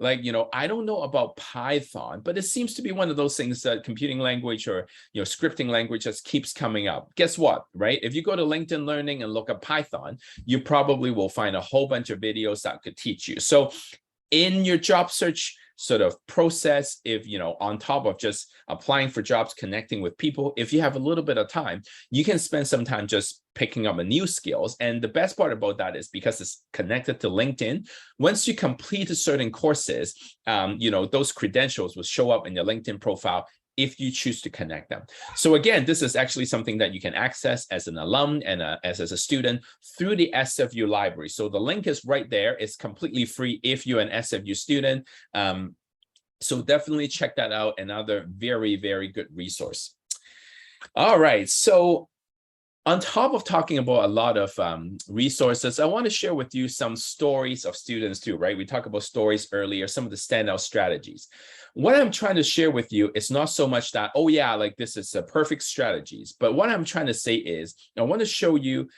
I don't know about Python, but it seems to be one of those things that computing language or, scripting language just keeps coming up. Guess what, right? If you go to LinkedIn Learning and look up Python, you probably will find a whole bunch of videos that could teach you. So in your job search sort of process, if, on top of just applying for jobs, connecting with people, if you have a little bit of time, you can spend some time just picking up a new skills. And the best part about that is because it's connected to LinkedIn, once you complete certain courses, those credentials will show up in your LinkedIn profile if you choose to connect them. So again, this is actually something that you can access as an alum and as a student through the SFU library. So the link is right there. It's completely free if you're an SFU student. So definitely check that out. Another very, very good resource. All right. So on top of talking about a lot of resources, I want to share with you some stories of students too, right? We talked about stories earlier, some of the standout strategies. What I'm trying to share with you is not so much that, this is a perfect strategies, but what I'm trying to say is I want to show you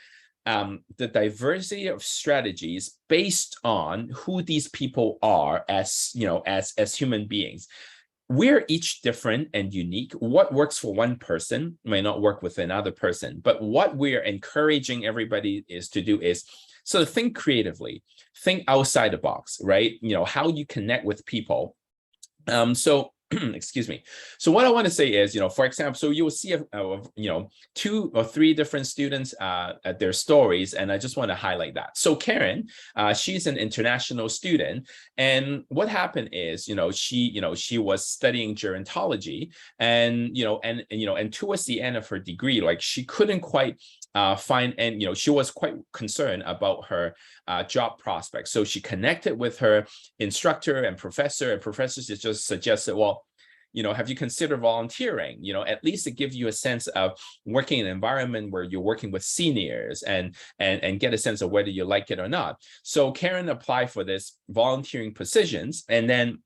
the diversity of strategies based on who these people are as, as human beings. We're each different and unique. What works for one person may not work with another person, but what we're encouraging everybody to do is sort of think creatively, think outside the box, right? How you connect with people. Excuse me. So what I want to say is, for example, so you will see, 2 or 3 different students at their stories, and I just want to highlight that. So Karen, she's an international student, and what happened is, she was studying gerontology, and and towards the end of her degree, like she couldn't quite find, and she was quite concerned about her job prospects. So she connected with her instructor and professors just suggested, well, have you considered volunteering? At least it gives you a sense of working in an environment where you're working with seniors and get a sense of whether you like it or not. So Karen applied for this volunteering positions, and then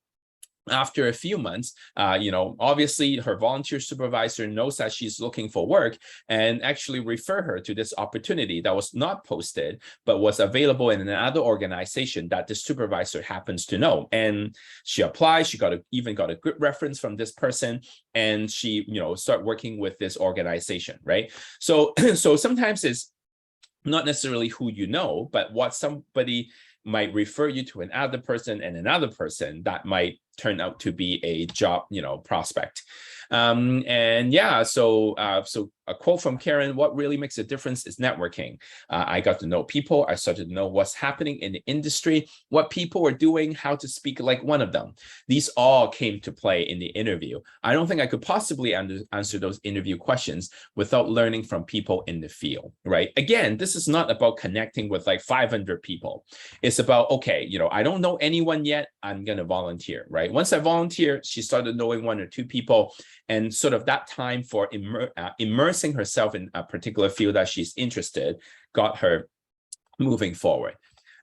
after a few months, obviously her volunteer supervisor knows that she's looking for work and actually refer her to this opportunity that was not posted, but was available in another organization that the supervisor happens to know. And she applied, she even got a good reference from this person, and she, start working with this organization, right? So sometimes it's not necessarily who you know, but what somebody might refer you to another person and another person that might turn out to be a job, prospect. And yeah, so a quote from Karen: "What really makes a difference is networking. I got to know people. I started to know what's happening in the industry, what people are doing, how to speak like one of them. These all came to play in the interview. I don't think I could possibly answer those interview questions without learning from people in the field, right? Again, this is not about connecting with like 500 people. It's about, okay, I don't know anyone yet. I'm going to volunteer, right? Once I volunteer, she started knowing 1 or 2 people, and sort of that time for immersing herself in a particular field that she's interested got her moving forward.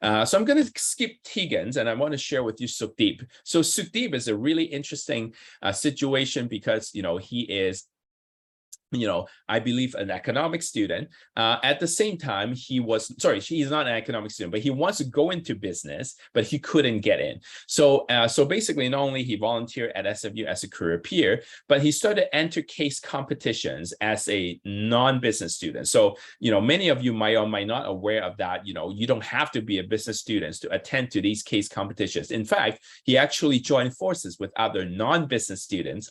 So I'm going to skip Tegan's, and I want to share with you Sukhdeep. So Sukhdeep is a really interesting situation because, he is, I believe an economics student. At the same time, he's not an economics student, but he wants to go into business, but he couldn't get in. So basically, not only he volunteered at SFU as a career peer, but he started to enter case competitions as a non-business student. So, many of you might or might not aware of that. You don't have to be a business student to attend to these case competitions. In fact, he actually joined forces with other non-business students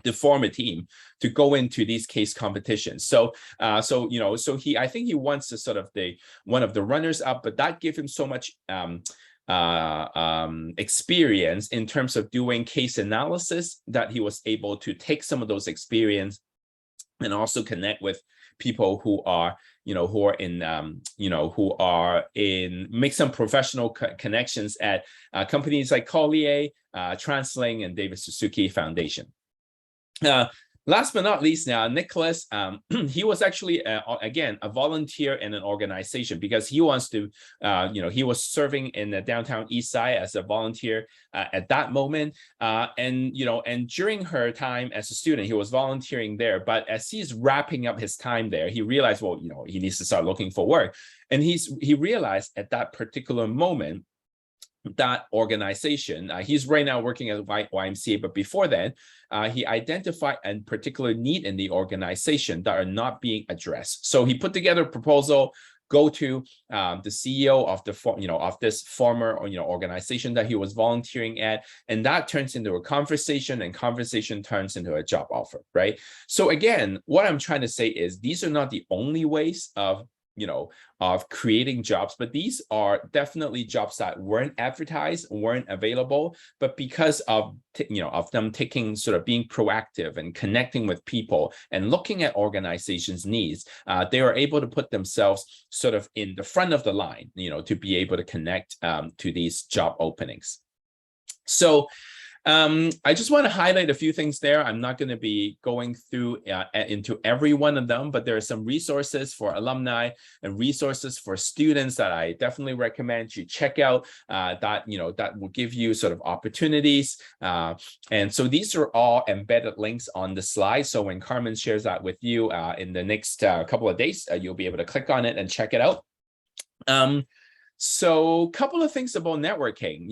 to form a team to go into these case competitions. So I think he wants to sort of one of the runners up, but that gave him so much experience in terms of doing case analysis that he was able to take some of those experience and also connect with people who are make some professional connections at companies like Collier, TransLink, and David Suzuki Foundation. Last but not least, now Nicholas, he was actually again a volunteer in an organization because he wants to, he was serving in the downtown East Side as a volunteer at that moment, and during her time as a student, he was volunteering there. But as he's wrapping up his time there, he realized, well, he needs to start looking for work, and he realized at that particular moment that organization, he's right now working at YMCA, but before then, he identified a particular need in the organization that are not being addressed. So he put together a proposal, go to the CEO of of this former organization that he was volunteering at, and that turns into a conversation, and conversation turns into a job offer, right? So again, what I'm trying to say is these are not the only ways of creating jobs, but these are definitely jobs that weren't advertised, weren't available, but because of them being proactive and connecting with people and looking at organizations' needs, they were able to put themselves sort of in the front of the line, to be able to connect to these job openings. So I just want to highlight a few things there. I'm not going to be going through into every one of them, but there are some resources for alumni and resources for students that I definitely recommend you check out, that will give you sort of opportunities. And so these are all embedded links on the slide. So when Carmen shares that with you in the next couple of days, you'll be able to click on it and check it out. So a couple of things about networking,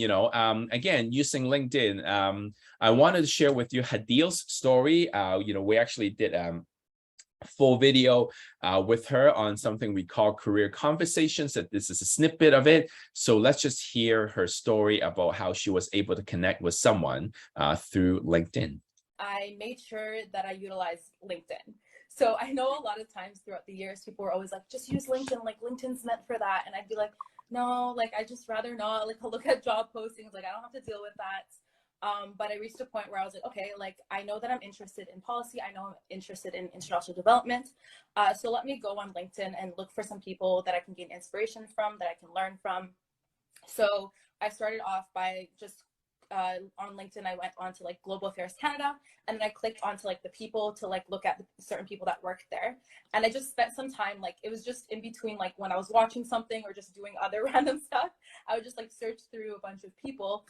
again, using LinkedIn. I wanted to share with you Hadil's story. We actually did a full video with her on something we call career conversations. That this is a snippet of it. So let's just hear her story about how she was able to connect with someone through LinkedIn. I made sure that I utilized LinkedIn. So I know a lot of times throughout the years, people were always like, just use LinkedIn, like LinkedIn's meant for that. And I'd be like, no, like I just rather not, like I'll look at job postings, like I don't have to deal with that. But I reached a point where I was like, okay, like I know that I'm interested in policy. I know I'm interested in international development. So let me go on LinkedIn and look for some people that I can gain inspiration from, that I can learn from. So I started off by just on LinkedIn, I went on to like Global Affairs Canada, and then I clicked onto like the people to like look at certain people that worked there. And I just spent some time, like it was just in between, like when I was watching something or just doing other random stuff, I would just like search through a bunch of people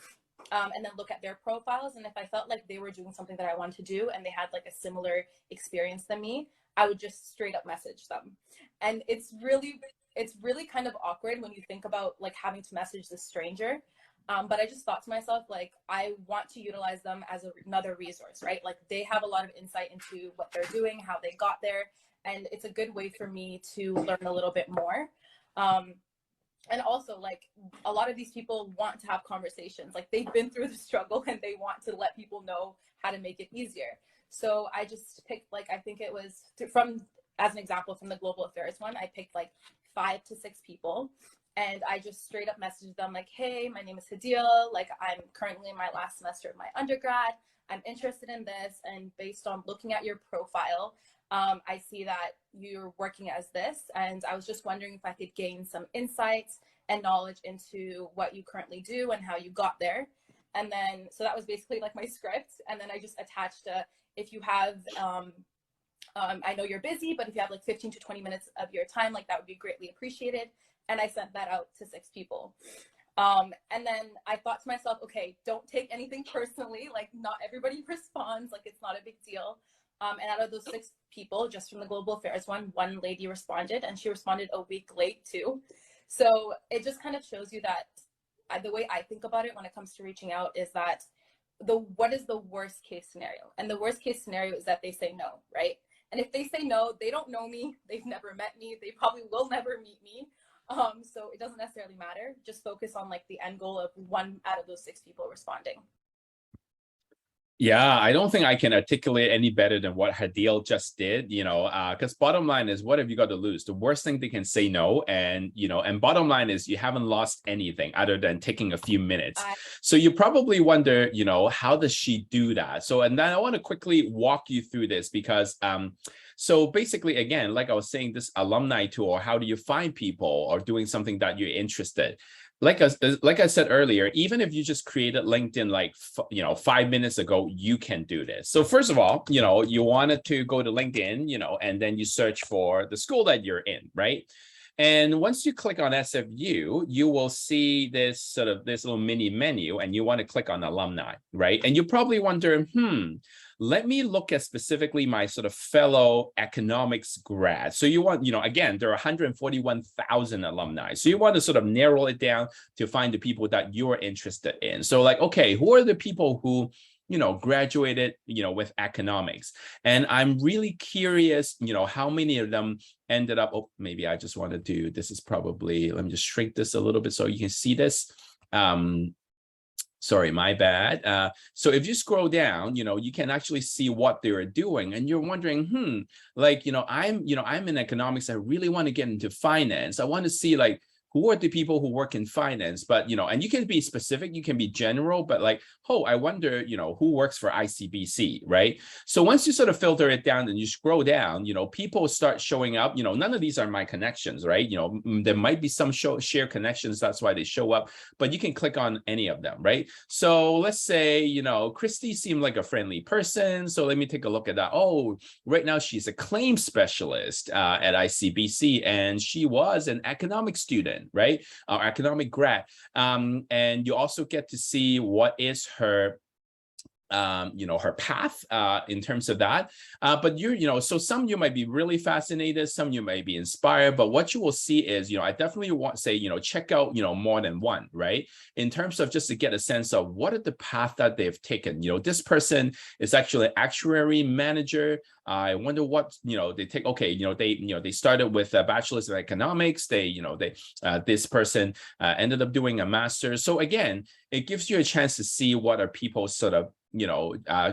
and then look at their profiles. And if I felt like they were doing something that I wanted to do and they had like a similar experience than me, I would just straight up message them. And it's really kind of awkward when you think about like having to message this stranger. But I just thought to myself, like, I want to utilize them as another resource, right? Like they have a lot of insight into what they're doing, how they got there. And it's a good way for me to learn a little bit more. And also, like, a lot of these people want to have conversations. Like, they've been through the struggle and they want to let people know how to make it easier. So I just picked, like, I think it was from, as an example, from the global affairs one, I picked like 5 to 6 people. And I just straight up messaged them like, hey, my name is Hadil. Like, I'm currently in my last semester of my undergrad. I'm interested in this. And based on looking at your profile, I see that you're working as this, and I was just wondering if I could gain some insights and knowledge into what you currently do and how you got there. And then, so that was basically like my script. And then I just attached if you have, I know you're busy, but if you have like 15 to 20 minutes of your time, like that would be greatly appreciated. And I sent that out to 6 people. And then I thought to myself, okay, don't take anything personally. Like, not everybody responds, like it's not a big deal. And out of those 6 people, just from the global affairs one lady responded, and she responded a week late too. So it just kind of shows you that the way I think about it when it comes to reaching out is that what is the worst case scenario? And the worst case scenario is that they say no, right? And if they say no, they don't know me, they've never met me, they probably will never meet me. So it doesn't necessarily matter. Just focus on like the end goal of 1 out of those 6 people responding. Yeah, I don't think I can articulate any better than what Hadil just did, because bottom line is, what have you got to lose? The worst thing they can say no. And, and bottom line is you haven't lost anything other than taking a few minutes. So you probably wonder, how does she do that? So, and then I want to quickly walk you through this because, so basically, again, like I was saying, this alumni tool, how do you find people or doing something that you're interested? Like I said earlier, even if you just created LinkedIn like 5 minutes ago, you can do this. So first of all, you wanted to go to LinkedIn, and then you search for the school that you're in, right? And once you click on SFU, you will see this little mini menu, and you want to click on alumni, right? And you probably wonder, let me look at specifically my sort of fellow economics grads. So you want, again, there are 141,000 alumni. So you want to sort of narrow it down to find the people that you're interested in. So like, okay, who are the people who, graduated, with economics? And I'm really curious, how many of them ended up, oh, maybe I just want to do, this is probably, let me just shrink this a little bit so you can see this. Sorry, my bad. So if you scroll down, you can actually see what they're doing, and you're wondering, I'm in economics. I really want to get into finance. I want to see like, who are the people who work in finance? But, and you can be specific, you can be general, but like, oh, I wonder, who works for ICBC, right? So once you sort of filter it down and you scroll down, people start showing up. None of these are my connections, right? There might be some share connections, that's why they show up, but you can click on any of them, right? So let's say, Christy seemed like a friendly person. So let me take a look at that. Oh, right now she's a claims specialist at ICBC, and she was an economic student, right? Our economic grad. And you also get to see what is her her path in terms of that. But so some you might be really fascinated, some you may be inspired, but what you will see is, I definitely want to say, check out, more than one, right? In terms of just to get a sense of what are the path that they've taken. this person is actually an actuary manager. I wonder what, they take, okay, they started with a bachelor's of economics. This person ended up doing a master's. So again, it gives you a chance to see what are people's sort of,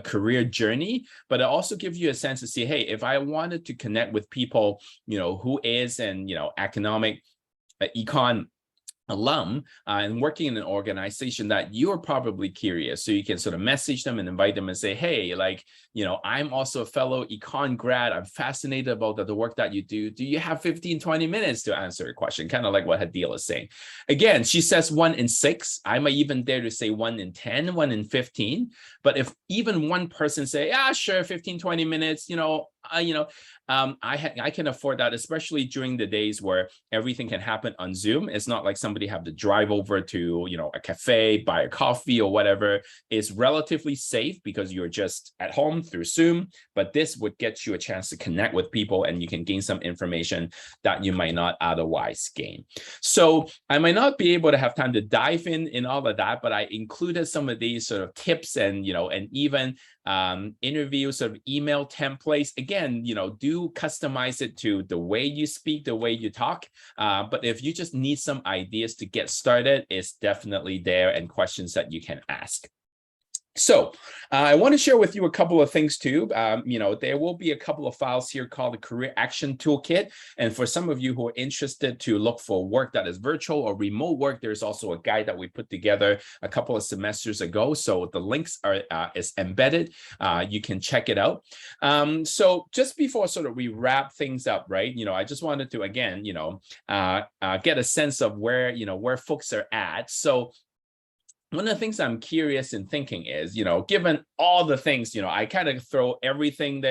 career journey, but it also gives you a sense to see, hey, if I wanted to connect with people, who is an, economic econ alum and working in an organization that you're probably curious, so you can sort of message them and invite them and say, hey, like, I'm also a fellow econ grad. I'm fascinated about the work that you do. Do you have 15-20 minutes to answer a question? Kind of like what Hadil is saying. Again, she says 1 in 6. I might even dare to say 1 in 10, 1 in 15. But if even one person say, yeah, sure, 15-20 minutes, I can afford that, especially during the days where everything can happen on Zoom. It's not like somebody have to drive over to, a cafe, buy a coffee or whatever. It's relatively safe because you're just at home through Zoom, but this would get you a chance to connect with people, and you can gain some information that you might not otherwise gain. So I might not be able to have time to dive in all of that, but I included some of these sort of tips and, and even interview sort of email templates. Again, do customize it to the way you speak, the way you talk. But if you just need some ideas to get started, it's definitely there, and questions that you can ask. So I want to share with you a couple of things too. There will be a couple of files here called the Career Action Toolkit. And for some of you who are interested to look for work that is virtual or remote work, there's also a guide that we put together a couple of semesters ago. So the links are is embedded. You can check it out. So just before sort of we wrap things up, right? I just wanted to again, get a sense of where folks are at. So one of the things I'm curious in thinking is, given all the things, I kind of throw everything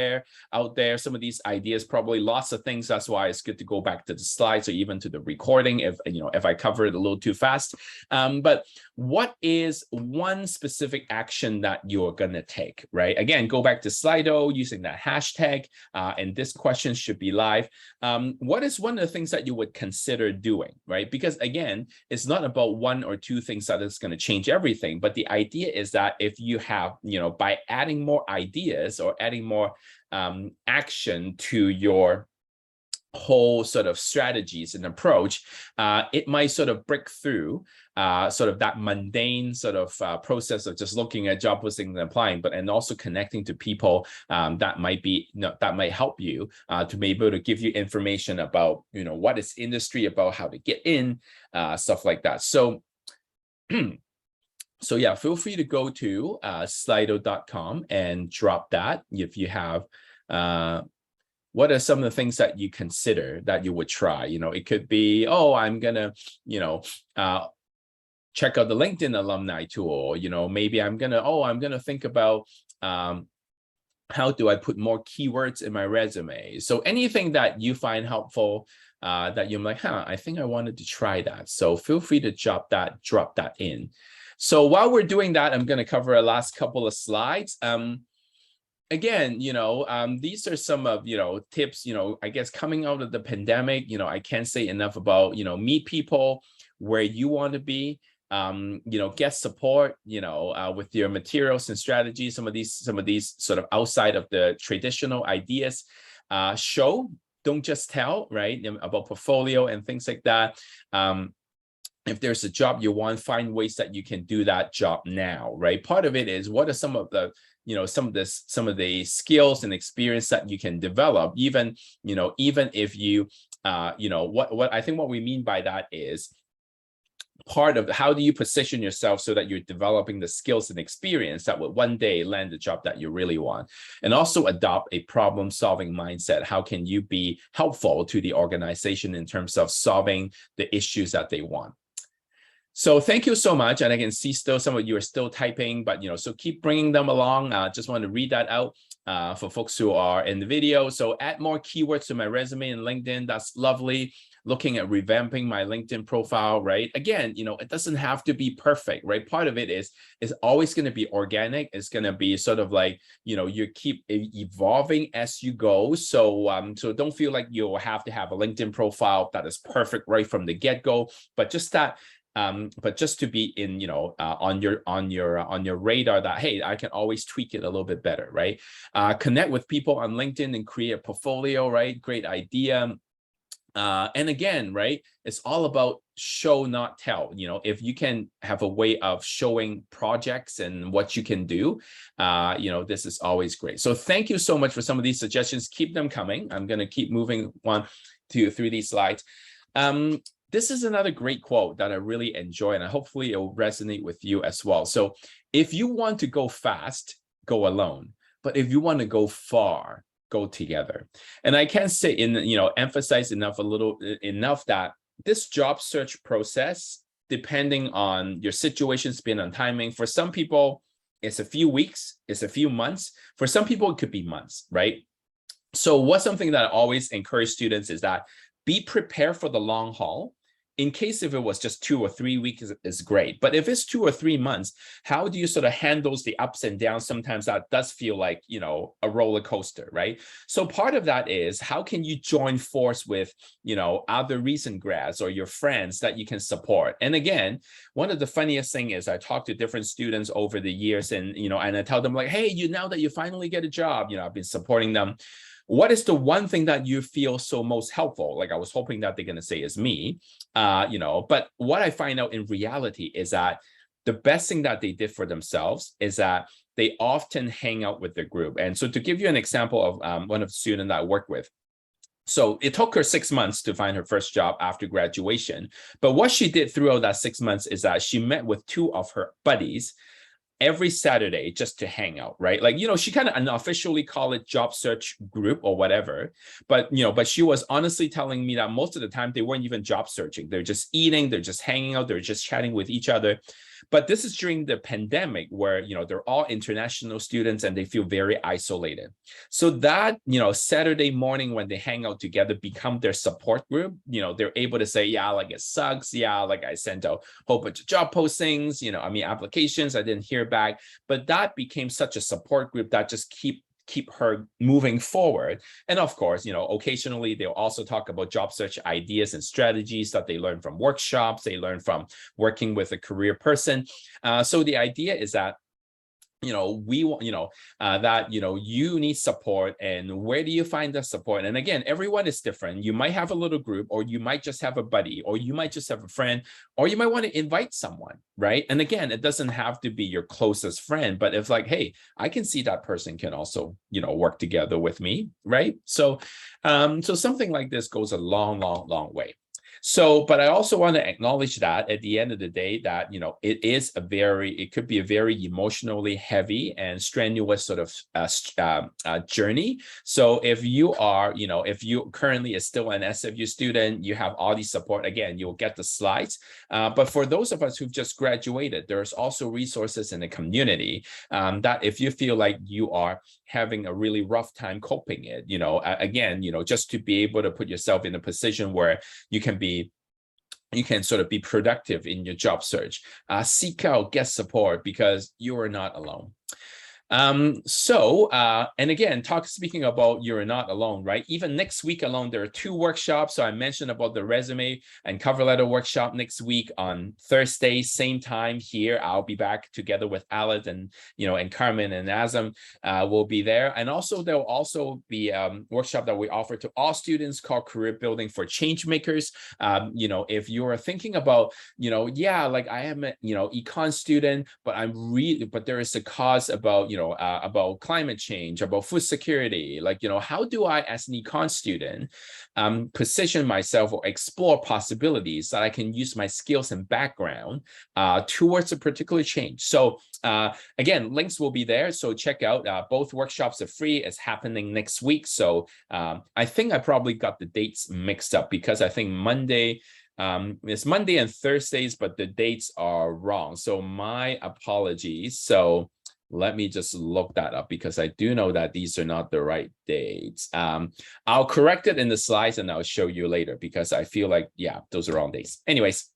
out there, some of these ideas, probably lots of things. That's why it's good to go back to the slides or even to the recording if I cover it a little too fast. But what is one specific action that you're going to take, right? Again, go back to Slido using that hashtag, and this question should be live. What is one of the things that you would consider doing, right? Because again, it's not about one or two things that is going to change everything, but the idea is that if you have, by adding more ideas or adding more action to your whole sort of strategies and approach, it might sort of break through sort of that mundane sort of process of just looking at job postings and applying, and also connecting to people that might help you to be able to give you information about what is industry, about how to get in, stuff like that. So so yeah, feel free to go to slido.com and drop that if you have. What are some of the things that you consider that you would try? It could be, I'm gonna, check out the LinkedIn alumni tool. Maybe I'm gonna think about how do I put more keywords in my resume? So anything that you find helpful, that you're like, I think I wanted to try that. So feel free to drop that in. So while we're doing that, I'm going to cover a last couple of slides. Again, these are some of, tips, I guess coming out of the pandemic, I can't say enough about, meet people where you want to be, get support, with your materials and strategies, some of these sort of outside of the traditional ideas, don't just tell, right, about portfolio and things like that. If there's a job you want, find ways that you can do that job now, right? Part of it is what are some of the, some of the skills and experience that you can develop, even if you, what I think what we mean by that is part of how do you position yourself so that you're developing the skills and experience that will one day land the job that you really want, and also adopt a problem-solving mindset. How can you be helpful to the organization in terms of solving the issues that they want? So thank you so much. And I can see still some of you are still typing, but so keep bringing them along. Just want to read that out for folks who are in the video. So add more keywords to my resume and LinkedIn. That's lovely. Looking at revamping my LinkedIn profile, right? Again, it doesn't have to be perfect, right? Part of it is always going to be organic. It's going to be sort of like, you keep evolving as you go. So, so don't feel like you'll have to have a LinkedIn profile that is perfect right from the get-go, but just that. But just to be in, on your radar that, hey, I can always tweak it a little bit better, right? Connect with people on LinkedIn and create a portfolio, right? Great idea. And again, right, it's all about show, not tell. If you can have a way of showing projects and what you can do, this is always great. So thank you so much for some of these suggestions. Keep them coming. I'm going to keep moving through these slides. This is another great quote that I really enjoy, and hopefully it will resonate with you as well. So if you want to go fast, go alone. But if you want to go far, go together. And I can say emphasize enough that this job search process, depending on your situation, spin on timing, for some people, it's a few weeks, it's a few months. For some people, it could be months, right? So what's something that I always encourage students is that be prepared for the long haul in case if it was just 2 or 3 weeks is great. But if it's 2 or 3 months, how do you sort of handle the ups and downs? Sometimes that does feel like, you know, a roller coaster, right? So part of that is how can you join force with, you know, other recent grads or your friends that you can support? And again, one of the funniest thing is I talk to different students over the years, and, you know, and I tell them like, hey, now that you finally get a job, you know, I've been supporting them. What is the one thing that you feel so most helpful? Like I was hoping that they're going to say is me, you know, but what I find out in reality is that the best thing that they did for themselves is that they often hang out with their group. And so to give you an example of one of the students that I work with, so it took her 6 months to find her first job after graduation. But what she did throughout that 6 months is that she met with 2 of her buddies every Saturday just to hang out, right? Like, you know, she kind of unofficially call it job search group or whatever, but, you know, but she was honestly telling me that most of the time they weren't even job searching. They're just eating, they're just hanging out, they're just chatting with each other. But this is during the pandemic where, you know, they're all international students and they feel very isolated. So that, you know, Saturday morning when they hang out together become their support group. You know, they're able to say, yeah, like it sucks. Yeah, like I sent out a whole bunch of job postings, you know, I mean, applications, I didn't hear back. But that became such a support group that just keep her moving forward. And of course, you know, occasionally they'll also talk about job search ideas and strategies that they learn from workshops, they learn from working with a career person. So the idea is that, you know, we want, you know, that, you know, you need support, and where do you find the support? And again, everyone is different. You might have a little group, or you might just have a buddy, or you might just have a friend, or you might want to invite someone, right? And again, it doesn't have to be your closest friend, but if like, hey, I can see that person can also, you know, work together with me, right? So, so something like this goes a long, long, long way. So, but I also want to acknowledge that at the end of the day that, you know, it could be a very emotionally heavy and strenuous sort of journey. So if you are, you know, if you currently is still an SFU student, you have all the support, again, you'll get the slides. But for those of us who've just graduated, there's also resources in the community that if you feel like you are having a really rough time coping it, you know, again, you know, just to be able to put yourself in a position where you can sort of be productive in your job search. Seek out, get support, because you are not alone. And again, speaking about you're not alone, right? Even next week alone, there are 2 workshops. So I mentioned about the resume and cover letter workshop next week on Thursday, same time here. I'll be back together with Alice and, you know, and Carmen and Azam will be there. And also there'll also be a workshop that we offer to all students called Career Building for Change Makers. You know, if you're thinking about, you know, yeah, like I am a, you know, econ student, but but there is a cause about, you know, about climate change, about food security, like, you know, how do I, as an econ student, position myself or explore possibilities that I can use my skills and background towards a particular change. So again, links will be there. So check out both workshops are free. It's happening next week. So I think I probably got the dates mixed up because I think Monday, it's Monday and Thursdays, but the dates are wrong. So my apologies. So let me just look that up because I do know that these are not the right dates. I'll correct it in the slides and I'll show you later because I feel like, yeah, those are wrong dates. Anyways,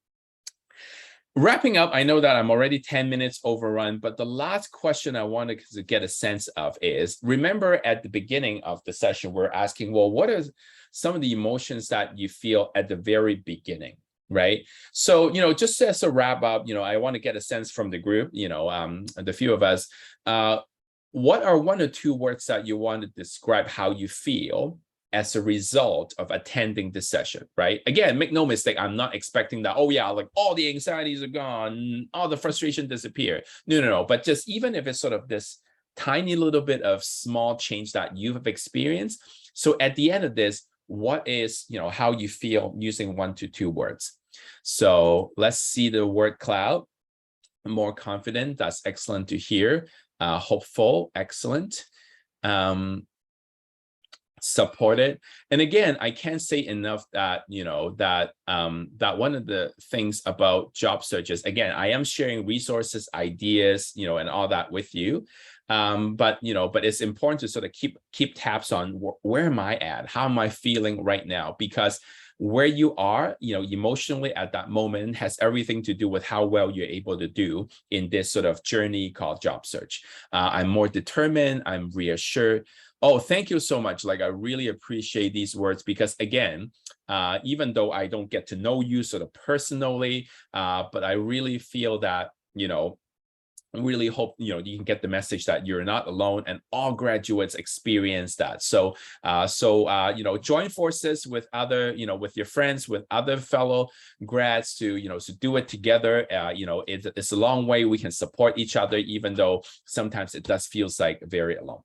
wrapping up, I know that I'm already 10 minutes overrun, but the last question I wanted to get a sense of is, remember at the beginning of the session, we're asking, well, what are some of the emotions that you feel at the very beginning? Right. So, you know, just as a wrap up, you know, I want to get a sense from the group, you know, the few of us, what are 1 or 2 words that you want to describe how you feel as a result of attending this session, right? Again, make no mistake, I'm not expecting that, oh yeah, like all the anxieties are gone, all the frustration disappeared. No. But just even if it's sort of this tiny little bit of small change that you have experienced. So at the end of this, what is, you know, how you feel using 1 to 2 words? So let's see the word cloud. More confident. That's excellent to hear. Hopeful. Excellent. Supported. And again, I can't say enough that, you know, that that one of the things about job searches, again, I am sharing resources, ideas, you know, and all that with you. But, you know, but it's important to sort of keep tabs on where am I at? How am I feeling right now? Because where you are, emotionally at that moment has everything to do with how well you're able to do in this sort of journey called job search. I'm more determined, I'm reassured. Oh, thank you so much. Like, I really appreciate these words because, again, even though I don't get to know you sort of personally, but I really feel that, I really hope you can get the message that you're not alone, and all graduates experience that. So join forces with other, with your friends, with other fellow grads to do it together. It's a long way. We can support each other, even though sometimes it does feels like very alone.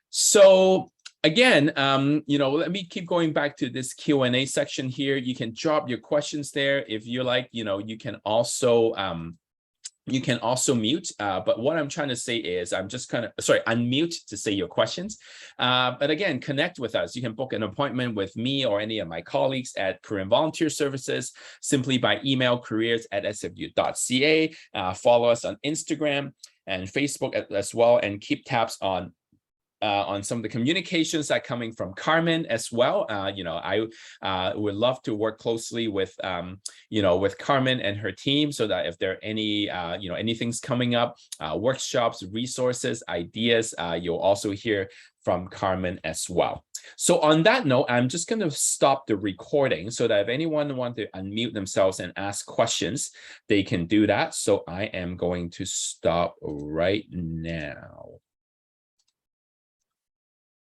So again, let me keep going back to this Q&A section here. You can drop your questions there if you like. You can also mute, but what I'm trying to say is I'm just unmute to say your questions. But again, connect with us. You can book an appointment with me or any of my colleagues at Korean Volunteer Services simply by email careers@sfu.ca. Follow us on Instagram and Facebook as well, and keep tabs on some of the communications that are coming from Carmen as well. I would love to work closely with with Carmen and her team, so that if there are any anything's coming up, workshops, resources, ideas, you'll also hear from Carmen as well. So on that note, I'm just going to stop the recording so that if anyone wants to unmute themselves and ask questions, they can do that. So I am going to stop right now.